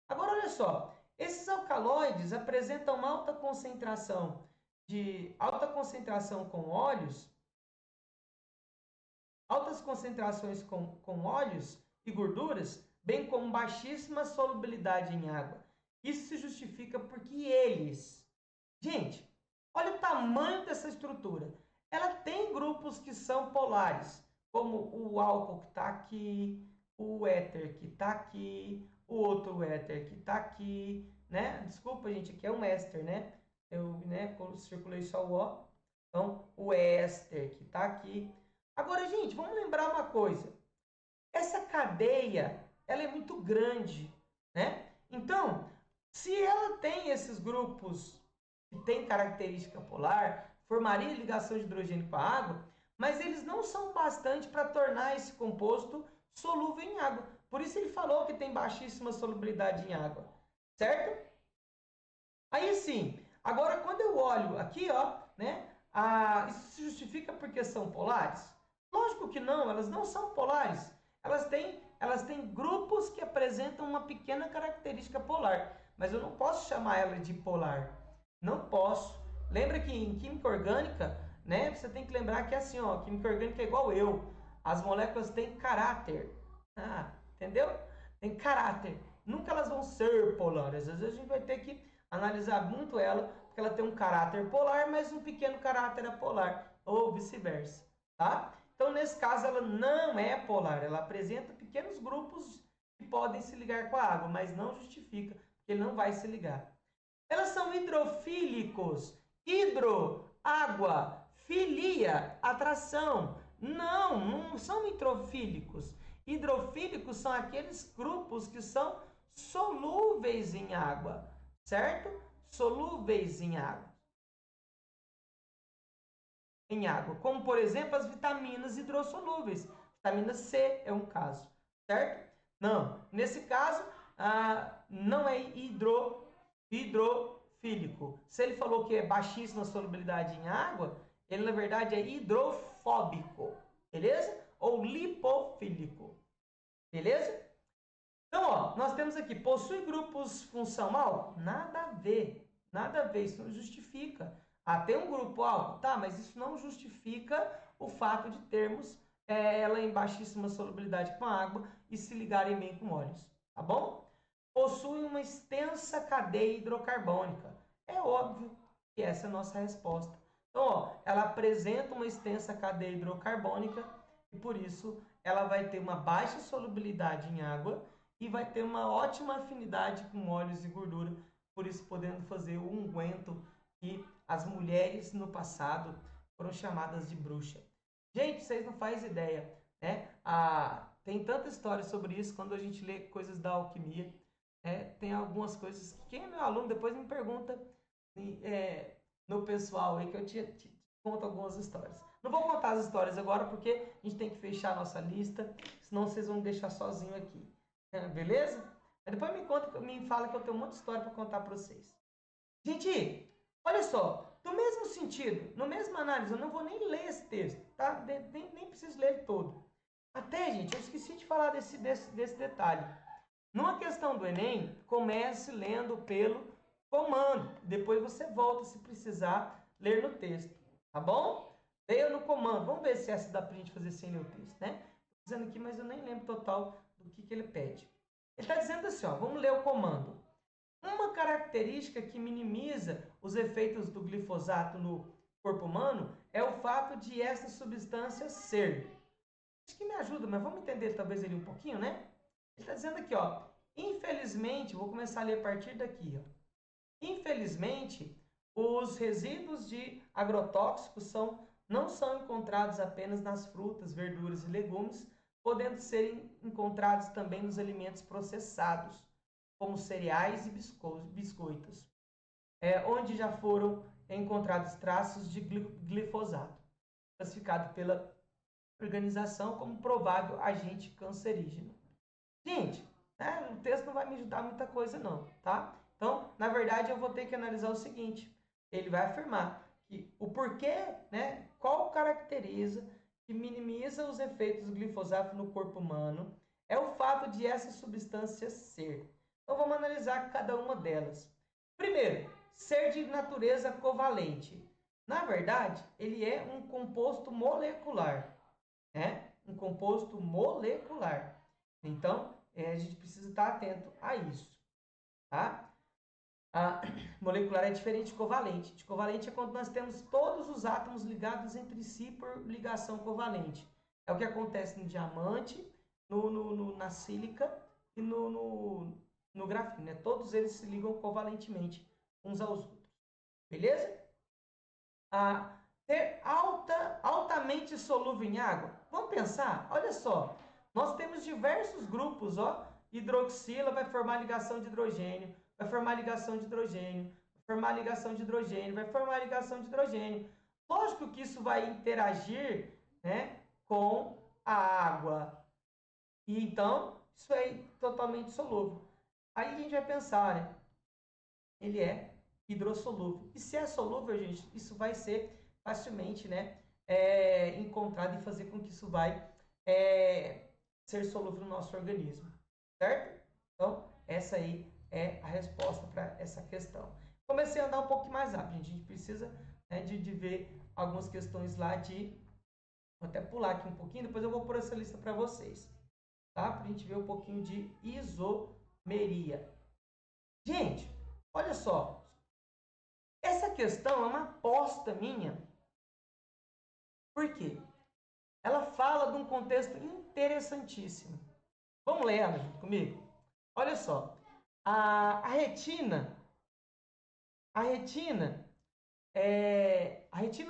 Agora, olha só. Esses alcaloides apresentam uma alta concentração com óleos, altas concentrações com óleos e gorduras, bem como baixíssima solubilidade em água. Isso se justifica porque eles... Gente, olha o tamanho dessa estrutura. Ela tem grupos que são polares, como o álcool que está aqui, o éter que está aqui, o outro éter que está aqui, né? Desculpa, gente, aqui é um éster, né? Eu, né, circulei só o O. Então, o éster que está aqui. Agora, gente, vamos lembrar uma coisa. Essa cadeia, ela é muito grande, né? Então, se ela tem esses grupos que têm característica polar, formaria ligação de hidrogênio com a água, mas eles não são bastante para tornar esse composto solúvel em água. Por isso ele falou que tem baixíssima solubilidade em água, certo? Aí sim, agora quando eu olho aqui, ó, né, isso se justifica porque são polares? Lógico que não, elas não são polares. Elas têm grupos que apresentam uma pequena característica polar, mas eu não posso chamar ela de polar. Não posso. Lembra que em química orgânica, né, você tem que lembrar que é assim, ó, química orgânica é igual eu. As moléculas têm caráter. Entendeu? Tem caráter. Nunca elas vão ser polares. Às vezes a gente vai ter que analisar muito ela, porque ela tem um caráter polar, mas um pequeno caráter apolar, ou vice-versa, tá? Então, nesse caso, ela não é polar, ela apresenta pequenos grupos que podem se ligar com a água, mas não justifica, porque ele não vai se ligar. Elas são hidrofílicos. Hidro, água, filia, atração. Não são hidrofílicos. Hidrofílicos são aqueles grupos que são solúveis em água, certo? Solúveis em água. Como, por exemplo, as vitaminas hidrossolúveis. Vitamina C é um caso, certo? Não, nesse caso, não é hidrofílico. Se ele falou que é baixíssima solubilidade em água, ele, na verdade, é hidrofóbico, beleza? Ou lipofílico, beleza? Então, ó, nós temos aqui, possui grupos função álcool? Nada a ver, isso não justifica. Tem um grupo álcool, tá, mas isso não justifica o fato de termos ela em baixíssima solubilidade com a água e se ligarem bem com óleos, tá bom? Possui uma extensa cadeia hidrocarbônica. É óbvio que essa é a nossa resposta. Então, ó, ela apresenta uma extensa cadeia hidrocarbônica e por isso ela vai ter uma baixa solubilidade em água e vai ter uma ótima afinidade com óleos e gordura, por isso podendo fazer o unguento que as mulheres no passado foram chamadas de bruxa. Gente, vocês não fazem ideia, né? Tem tanta história sobre isso quando a gente lê coisas da alquimia. Tem algumas coisas que quem é meu aluno depois me pergunta no pessoal aí que eu te conto algumas histórias. Não vou contar as histórias agora porque a gente tem que fechar a nossa lista, senão vocês vão me deixar sozinho aqui. Beleza? Aí depois me fala que eu tenho um monte de história para contar para vocês. Gente, olha só, no mesmo sentido, no mesmo análise, eu não vou nem ler esse texto, tá? Nem preciso ler ele todo. Até, gente, eu esqueci de falar desse detalhe. Numa questão do Enem, comece lendo pelo comando. Depois você volta se precisar ler no texto, tá bom? Leia no comando. Vamos ver se essa dá pra gente fazer sem ler o texto, né? Tô dizendo aqui, mas eu nem lembro total do que ele pede. Ele está dizendo assim, ó, vamos ler o comando. Uma característica que minimiza os efeitos do glifosato no corpo humano é o fato de essa substância ser. Acho que me ajuda, mas vamos entender talvez ele um pouquinho, né? Ele está dizendo aqui, ó, infelizmente, vou começar a ler a partir daqui, ó. Infelizmente, os resíduos de agrotóxicos não são encontrados apenas nas frutas, verduras e legumes, podendo serem encontrados também nos alimentos processados, como cereais e biscoitos, onde já foram encontrados traços de glifosato, classificado pela organização como provável agente cancerígeno. Gente, o texto não vai me ajudar muita coisa não, tá? Então, na verdade, eu vou ter que analisar o seguinte. Ele vai afirmar que o porquê, né, qual caracteriza que minimiza os efeitos do glifosato no corpo humano é o fato de essa substância ser. Então, vamos analisar cada uma delas. Primeiro, ser de natureza covalente. Na verdade, ele é um composto molecular, né? Um composto molecular. Então, a gente precisa estar atento a isso, tá? A molecular é diferente de covalente. De covalente é quando nós temos todos os átomos ligados entre si por ligação covalente. É o que acontece no diamante, na sílica e no grafeno, né? Todos eles se ligam covalentemente uns aos outros. Beleza? Ter altamente solúvel em água. Vamos pensar, olha só. Nós temos diversos grupos, ó. Hidroxila vai formar ligação de hidrogênio, vai formar ligação de hidrogênio, vai formar ligação de hidrogênio, vai formar ligação de hidrogênio. Lógico que isso vai interagir, né, com a água. E então, isso é totalmente solúvel. Aí a gente vai pensar, né? Ele é hidrossolúvel. E se é solúvel, gente, isso vai ser facilmente, né, encontrado e fazer com que isso vai ser solúvel no nosso organismo. Certo? Então, essa aí é a resposta para essa questão. Comecei a andar um pouco mais rápido, gente. A gente precisa, né, de ver algumas questões lá vou até pular aqui um pouquinho, depois eu vou pôr essa lista para vocês. Tá? Para a gente ver um pouquinho de isomeria. Gente, olha só. Essa questão é uma aposta minha. Por quê? Ela fala de um contexto interessantíssimo. Vamos ler ela junto comigo? Olha só. A retina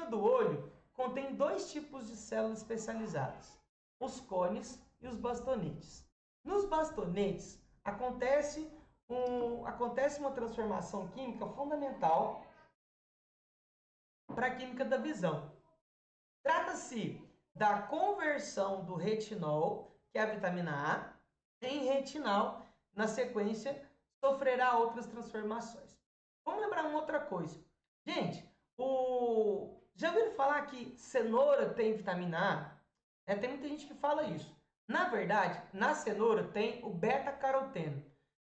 do olho contém dois tipos de células especializadas, os cones e os bastonetes. Nos bastonetes acontece uma transformação química fundamental para a química da visão. Trata-se da conversão do retinol, que é a vitamina A, em retinal. Na sequência, sofrerá outras transformações. Vamos lembrar uma outra coisa. Gente, já ouviram falar que cenoura tem vitamina A? Tem muita gente que fala isso. Na verdade, na cenoura tem o beta-caroteno,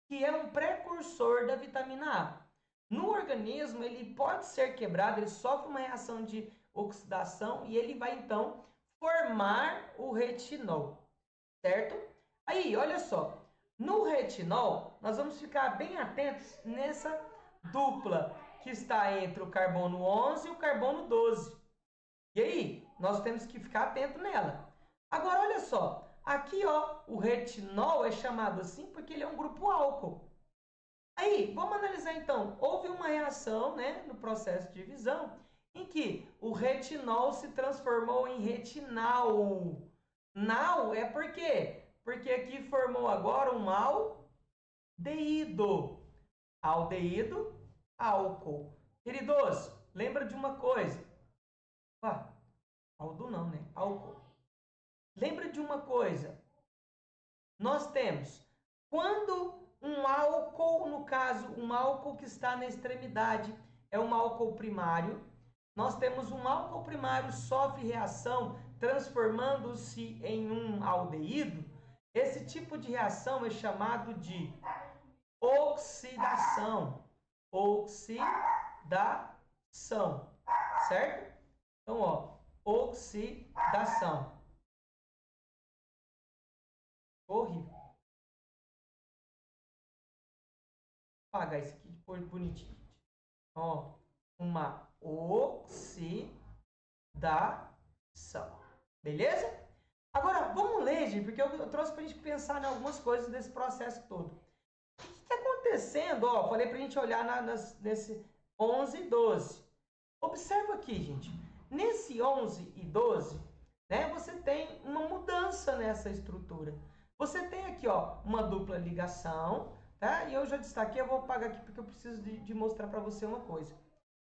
que é um precursor da vitamina A. No organismo, ele pode ser quebrado, ele sofre uma reação de oxidação e ele vai, então, formar o retinol, certo? Aí, olha só, no retinol, nós vamos ficar bem atentos nessa dupla que está entre o carbono 11 e o carbono 12. E aí, nós temos que ficar atento nela. Agora, olha só. Aqui, ó, o retinol é chamado assim porque ele é um grupo álcool. Aí, vamos analisar então. Houve uma reação, né, no processo de divisão em que o retinol se transformou em retinal. Nal é por quê? Porque aqui formou agora um aldeído. Aldeído, álcool. Queridos, lembra de uma coisa. Aldo não, né? Álcool. Lembra de uma coisa. Nós temos, quando um álcool, no caso, um álcool que está na extremidade, é um álcool primário, nós temos um álcool primário sofre reação transformando-se em um aldeído. Esse tipo de reação é chamado de oxidação. Oxidação, certo? Então, ó, oxidação. Horrível. Vou apagar isso aqui depois bonitinho. Ó, uma oxidação. Beleza? Agora, vamos ler, gente, porque eu trouxe para a gente pensar em algumas coisas desse processo todo. O que está acontecendo? Ó, falei para a gente olhar nesse 11 e 12. Observa aqui, gente. Nesse 11 e 12, né, você tem uma mudança nessa estrutura. Você tem aqui, ó, uma dupla ligação, tá? E eu já destaquei, eu vou apagar aqui porque eu preciso de mostrar para você uma coisa.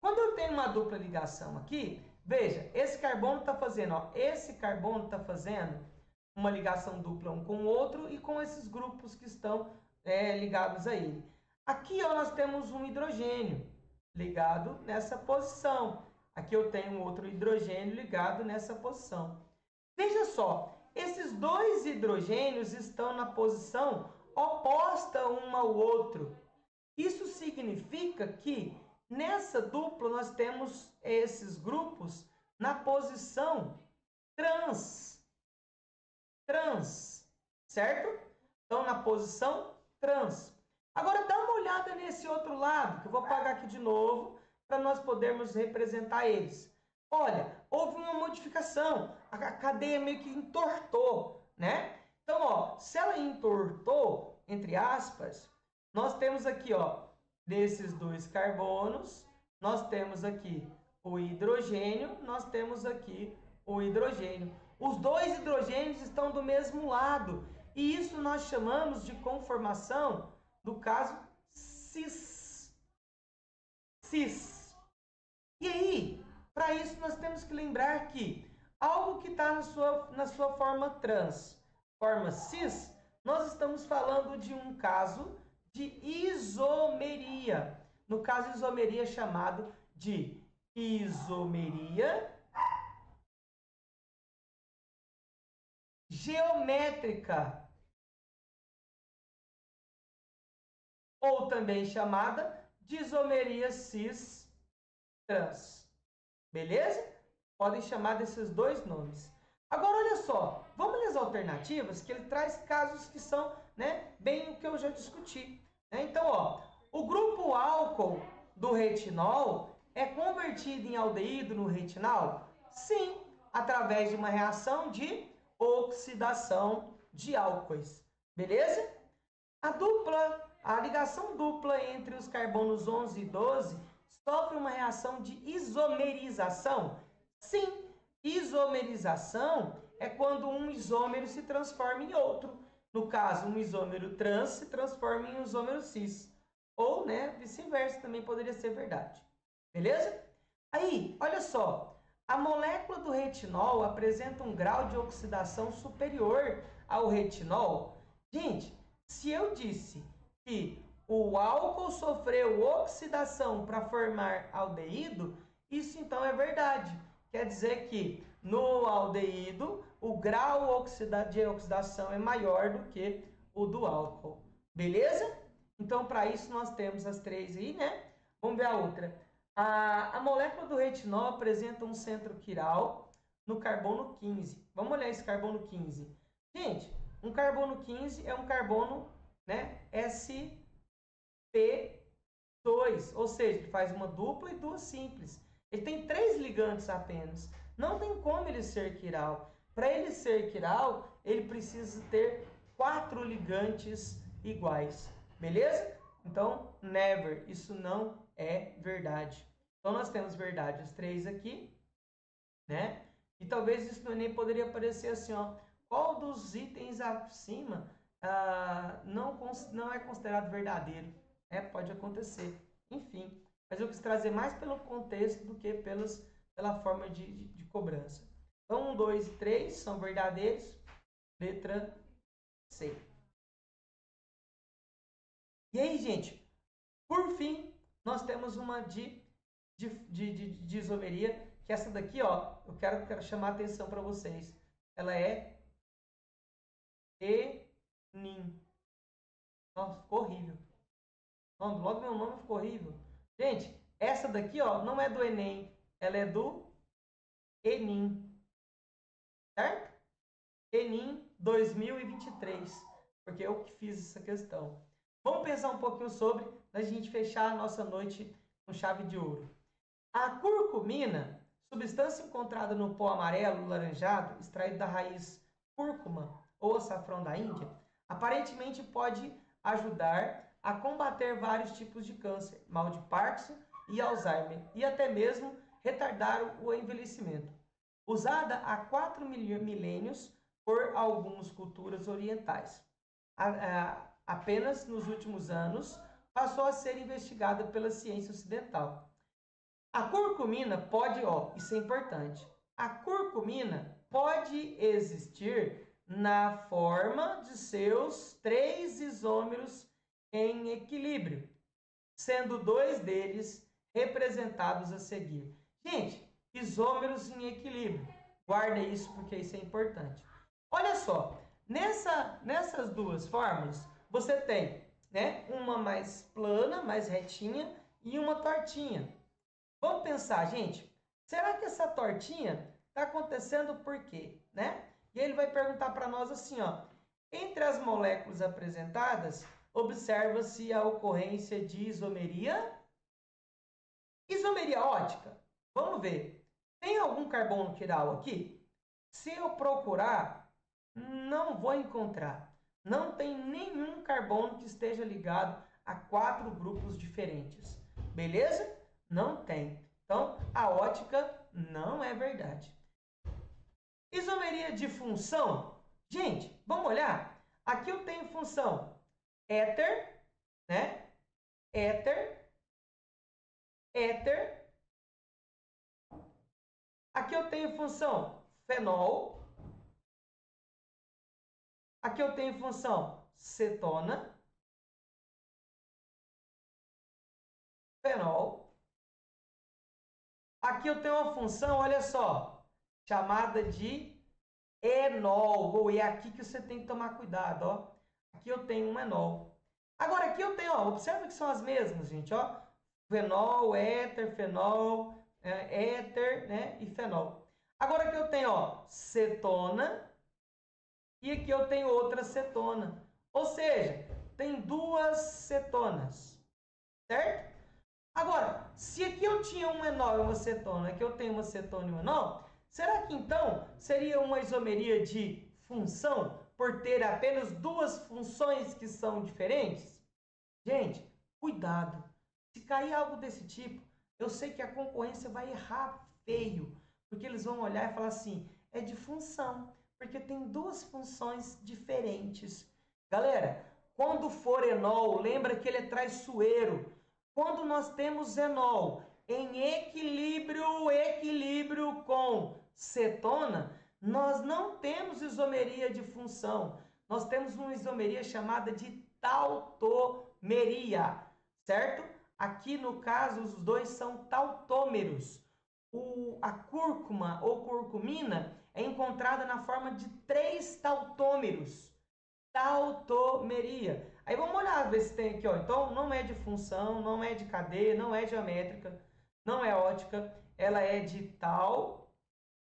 Quando eu tenho uma dupla ligação aqui, veja, esse carbono está fazendo, ó, esse carbono está fazendo uma ligação dupla um com o outro e com esses grupos que estão ligados a ele. Aqui, ó, nós temos um hidrogênio ligado nessa posição. Aqui eu tenho outro hidrogênio ligado nessa posição. Veja só, esses dois hidrogênios estão na posição oposta um ao outro. Isso significa que nessa dupla nós temos esses grupos na posição trans, certo? Então na posição trans. Agora dá uma olhada nesse outro lado, que eu vou apagar aqui de novo, para nós podermos representar eles. Olha, houve uma modificação, a cadeia meio que entortou, né? Então, ó, se ela entortou, entre aspas, nós temos aqui, ó, desses dois carbonos, nós temos aqui o hidrogênio, nós temos aqui o hidrogênio. Os dois hidrogênios estão do mesmo lado, e isso nós chamamos de conformação, no caso, cis. E aí, para isso nós temos que lembrar que algo que está na sua forma trans, forma cis, nós estamos falando de um caso de isomeria. No caso, isomeria chamado de isomeria geométrica, ou também chamada de isomeria cis trans. Beleza? Podem chamar desses dois nomes. Agora, olha só, vamos ler as alternativas, que ele traz casos que são, né, bem o que eu já discuti. Né? Então, ó, o grupo álcool do retinol é convertido em aldeído no retinal? Sim, através de uma reação de oxidação de álcoois. Beleza? A ligação dupla entre os carbonos 11 e 12 sofre uma reação de isomerização? Sim, isomerização é quando um isômero se transforma em outro. No caso, um isômero trans se transforma em um isômero cis. Ou, né, vice-versa, também poderia ser verdade. Beleza? Aí, olha só. A molécula do retinol apresenta um grau de oxidação superior ao retinol. Gente, se eu disse que o álcool sofreu oxidação para formar aldeído, isso então é verdade. Quer dizer que no aldeído o grau de oxidação é maior do que o do álcool. Beleza? Então, para isso nós temos as três aí, né? Vamos ver a outra. A molécula do retinol apresenta um centro quiral no carbono 15. Vamos olhar esse carbono 15. Gente, um carbono 15 é um carbono, né, sp 2, ou seja, ele faz uma dupla e duas simples. Ele tem 3 ligantes apenas. Não tem como ele ser quiral. Para ele ser quiral, ele precisa ter 4 ligantes iguais. Beleza? Então, never. Isso não é verdade. Então, nós temos verdades 3 aqui, né? E talvez isso no Enem poderia aparecer assim, ó. Qual dos itens acima não é considerado verdadeiro? Pode acontecer. Enfim, mas eu quis trazer mais pelo contexto do que pela forma de cobrança. Então, 1, 2 e 3 são verdadeiros. Letra C. E aí, gente, por fim, nós temos uma de isomeria, que essa daqui, ó, eu quero chamar a atenção para vocês. Ela é enin. Nossa, ficou horrível. Logo meu nome ficou horrível. Gente, essa daqui, ó, não é do Enem, ela é do Enim. Certo? Enim 2023, porque eu que fiz essa questão. Vamos pensar um pouquinho sobre, a gente fechar a nossa noite com chave de ouro. A curcumina, substância encontrada no pó amarelo laranjado, extraído da raiz cúrcuma ou açafrão da Índia, aparentemente pode ajudar a combater vários tipos de câncer, mal de Parkinson e Alzheimer, e até mesmo retardar o envelhecimento. Usada há 4 milênios por algumas culturas orientais. Apenas nos últimos anos passou a ser investigada pela ciência ocidental. A curcumina pode, isso é importante, a curcumina pode existir na forma de seus 3 isômeros em equilíbrio, sendo 2 deles representados a seguir. Gente, isômeros em equilíbrio, guarda isso porque isso é importante. Olha só, nessas duas formas, você tem, né, uma mais plana, mais retinha e uma tortinha. Vamos pensar, gente, será que essa tortinha está acontecendo por quê, né? E ele vai perguntar para nós assim, ó, entre as moléculas apresentadas, observa-se a ocorrência de isomeria ótica. Vamos ver, tem algum carbono quiral aqui? Se eu procurar, não vou encontrar. Não tem nenhum carbono que esteja ligado a 4 grupos diferentes. Beleza? Não tem. Então, a ótica não é verdade. Isomeria de função. Gente, vamos olhar? Aqui eu tenho função éter, né? Éter. Aqui eu tenho função fenol. Aqui eu tenho função cetona, fenol. Aqui eu tenho uma função, olha só, chamada de enol. É aqui que você tem que tomar cuidado, ó. Aqui eu tenho um enol. Agora aqui eu tenho, ó, observa que são as mesmas, gente, ó. Fenol, éter, fenol, éter, né, e fenol. Agora aqui eu tenho, ó, cetona. E aqui eu tenho outra cetona. Ou seja, tem 2 cetonas. Certo? Agora, se aqui eu tinha um enol e uma cetona, aqui eu tenho uma cetona e um enol, será que então seria uma isomeria de função por ter apenas 2 funções que são diferentes? Gente, cuidado. Se cair algo desse tipo, eu sei que a concorrência vai errar feio. Porque eles vão olhar e falar assim, é de função. Porque tem 2 funções diferentes. Galera, quando for enol, lembra que ele é traiçoeiro. Quando nós temos enol em equilíbrio com cetona, nós não temos isomeria de função. Nós temos uma isomeria chamada de tautomeria, certo? Aqui no caso, os 2 são tautômeros. A cúrcuma ou curcumina é encontrada na forma de 3 tautômeros. Tautomeria. Aí vamos olhar, ver se tem aqui, ó. Então, não é de função, não é de cadeia, não é geométrica, não é ótica. Ela é de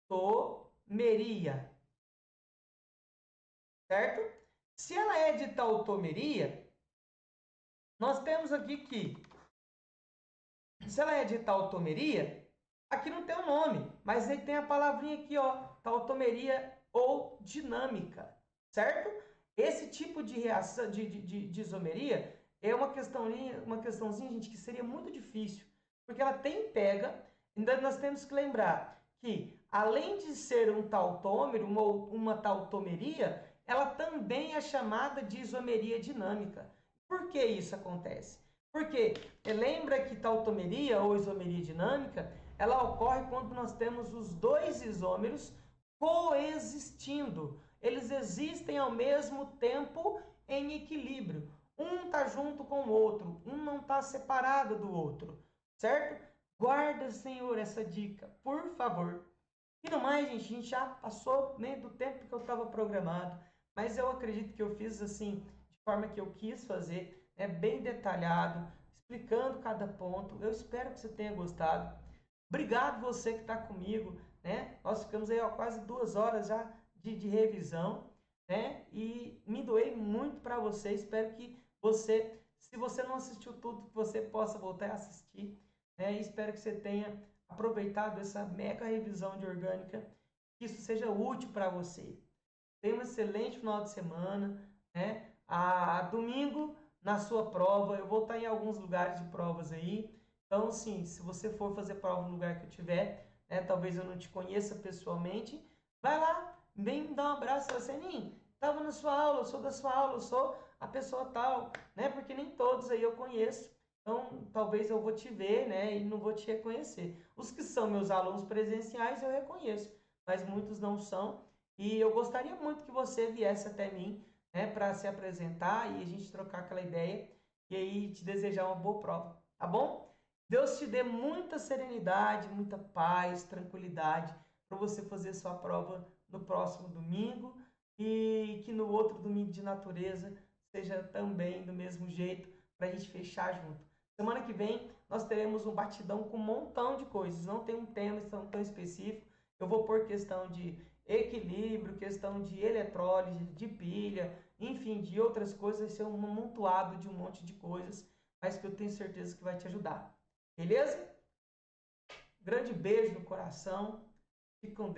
tautomeria. Certo? Se ela é de tautomeria, nós temos aqui que Se ela é de tautomeria, aqui não tem o nome, mas aí tem a palavrinha aqui, ó, tautomeria ou dinâmica, certo? Esse tipo de reação de isomeria é uma questãozinha, gente, que seria muito difícil, porque ela tem pega. Ainda nós temos que lembrar que, além de ser um tautômero, uma tautomeria, ela também é chamada de isomeria dinâmica. Por que isso acontece? Porque lembra que tautomeria ou isomeria dinâmica, ela ocorre quando nós temos os dois isômeros coexistindo. Eles existem ao mesmo tempo em equilíbrio. Um está junto com o outro, um não está separado do outro, certo? Guarda, Senhor, essa dica, por favor. E no mais, gente, a gente já passou, né, do tempo que eu estava programado, mas eu acredito que eu fiz assim, de forma que eu quis fazer, né, bem detalhado, explicando cada ponto. Eu espero que você tenha gostado. Obrigado você que está comigo, né? Nós ficamos aí ó, quase 2 horas já de revisão, né? E me doei muito para você. Espero que você, se você não assistiu tudo, que você possa voltar a assistir, né? E espero que você tenha aproveitado essa mega revisão de orgânica, que isso seja útil para você. Tenha um excelente final de semana, né? Domingo, na sua prova, eu vou estar em alguns lugares de provas aí. Então, sim, se você for fazer prova no lugar que eu tiver, né, talvez eu não te conheça pessoalmente, vai lá, vem me dar um abraço, fala assim, estava na sua aula, eu sou da sua aula, eu sou a pessoa tal, né? Porque nem todos aí eu conheço. Então, talvez eu vou te ver, né, e não vou te reconhecer. Os que são meus alunos presenciais eu reconheço, mas muitos não são. E eu gostaria muito que você viesse até mim, né, para se apresentar e a gente trocar aquela ideia e aí te desejar uma boa prova, tá bom? Deus te dê muita serenidade, muita paz, tranquilidade para você fazer sua prova no próximo domingo e que no outro domingo de natureza seja também do mesmo jeito para a gente fechar junto. Semana que vem nós teremos um batidão com um montão de coisas, não tem um tema tão específico. Eu vou pôr questão de equilíbrio, questão de eletrólise, de pilha, enfim, de outras coisas. Vai ser um amontoado de um monte de coisas, mas que eu tenho certeza que vai te ajudar. Beleza? Grande beijo no coração. Fique com Deus.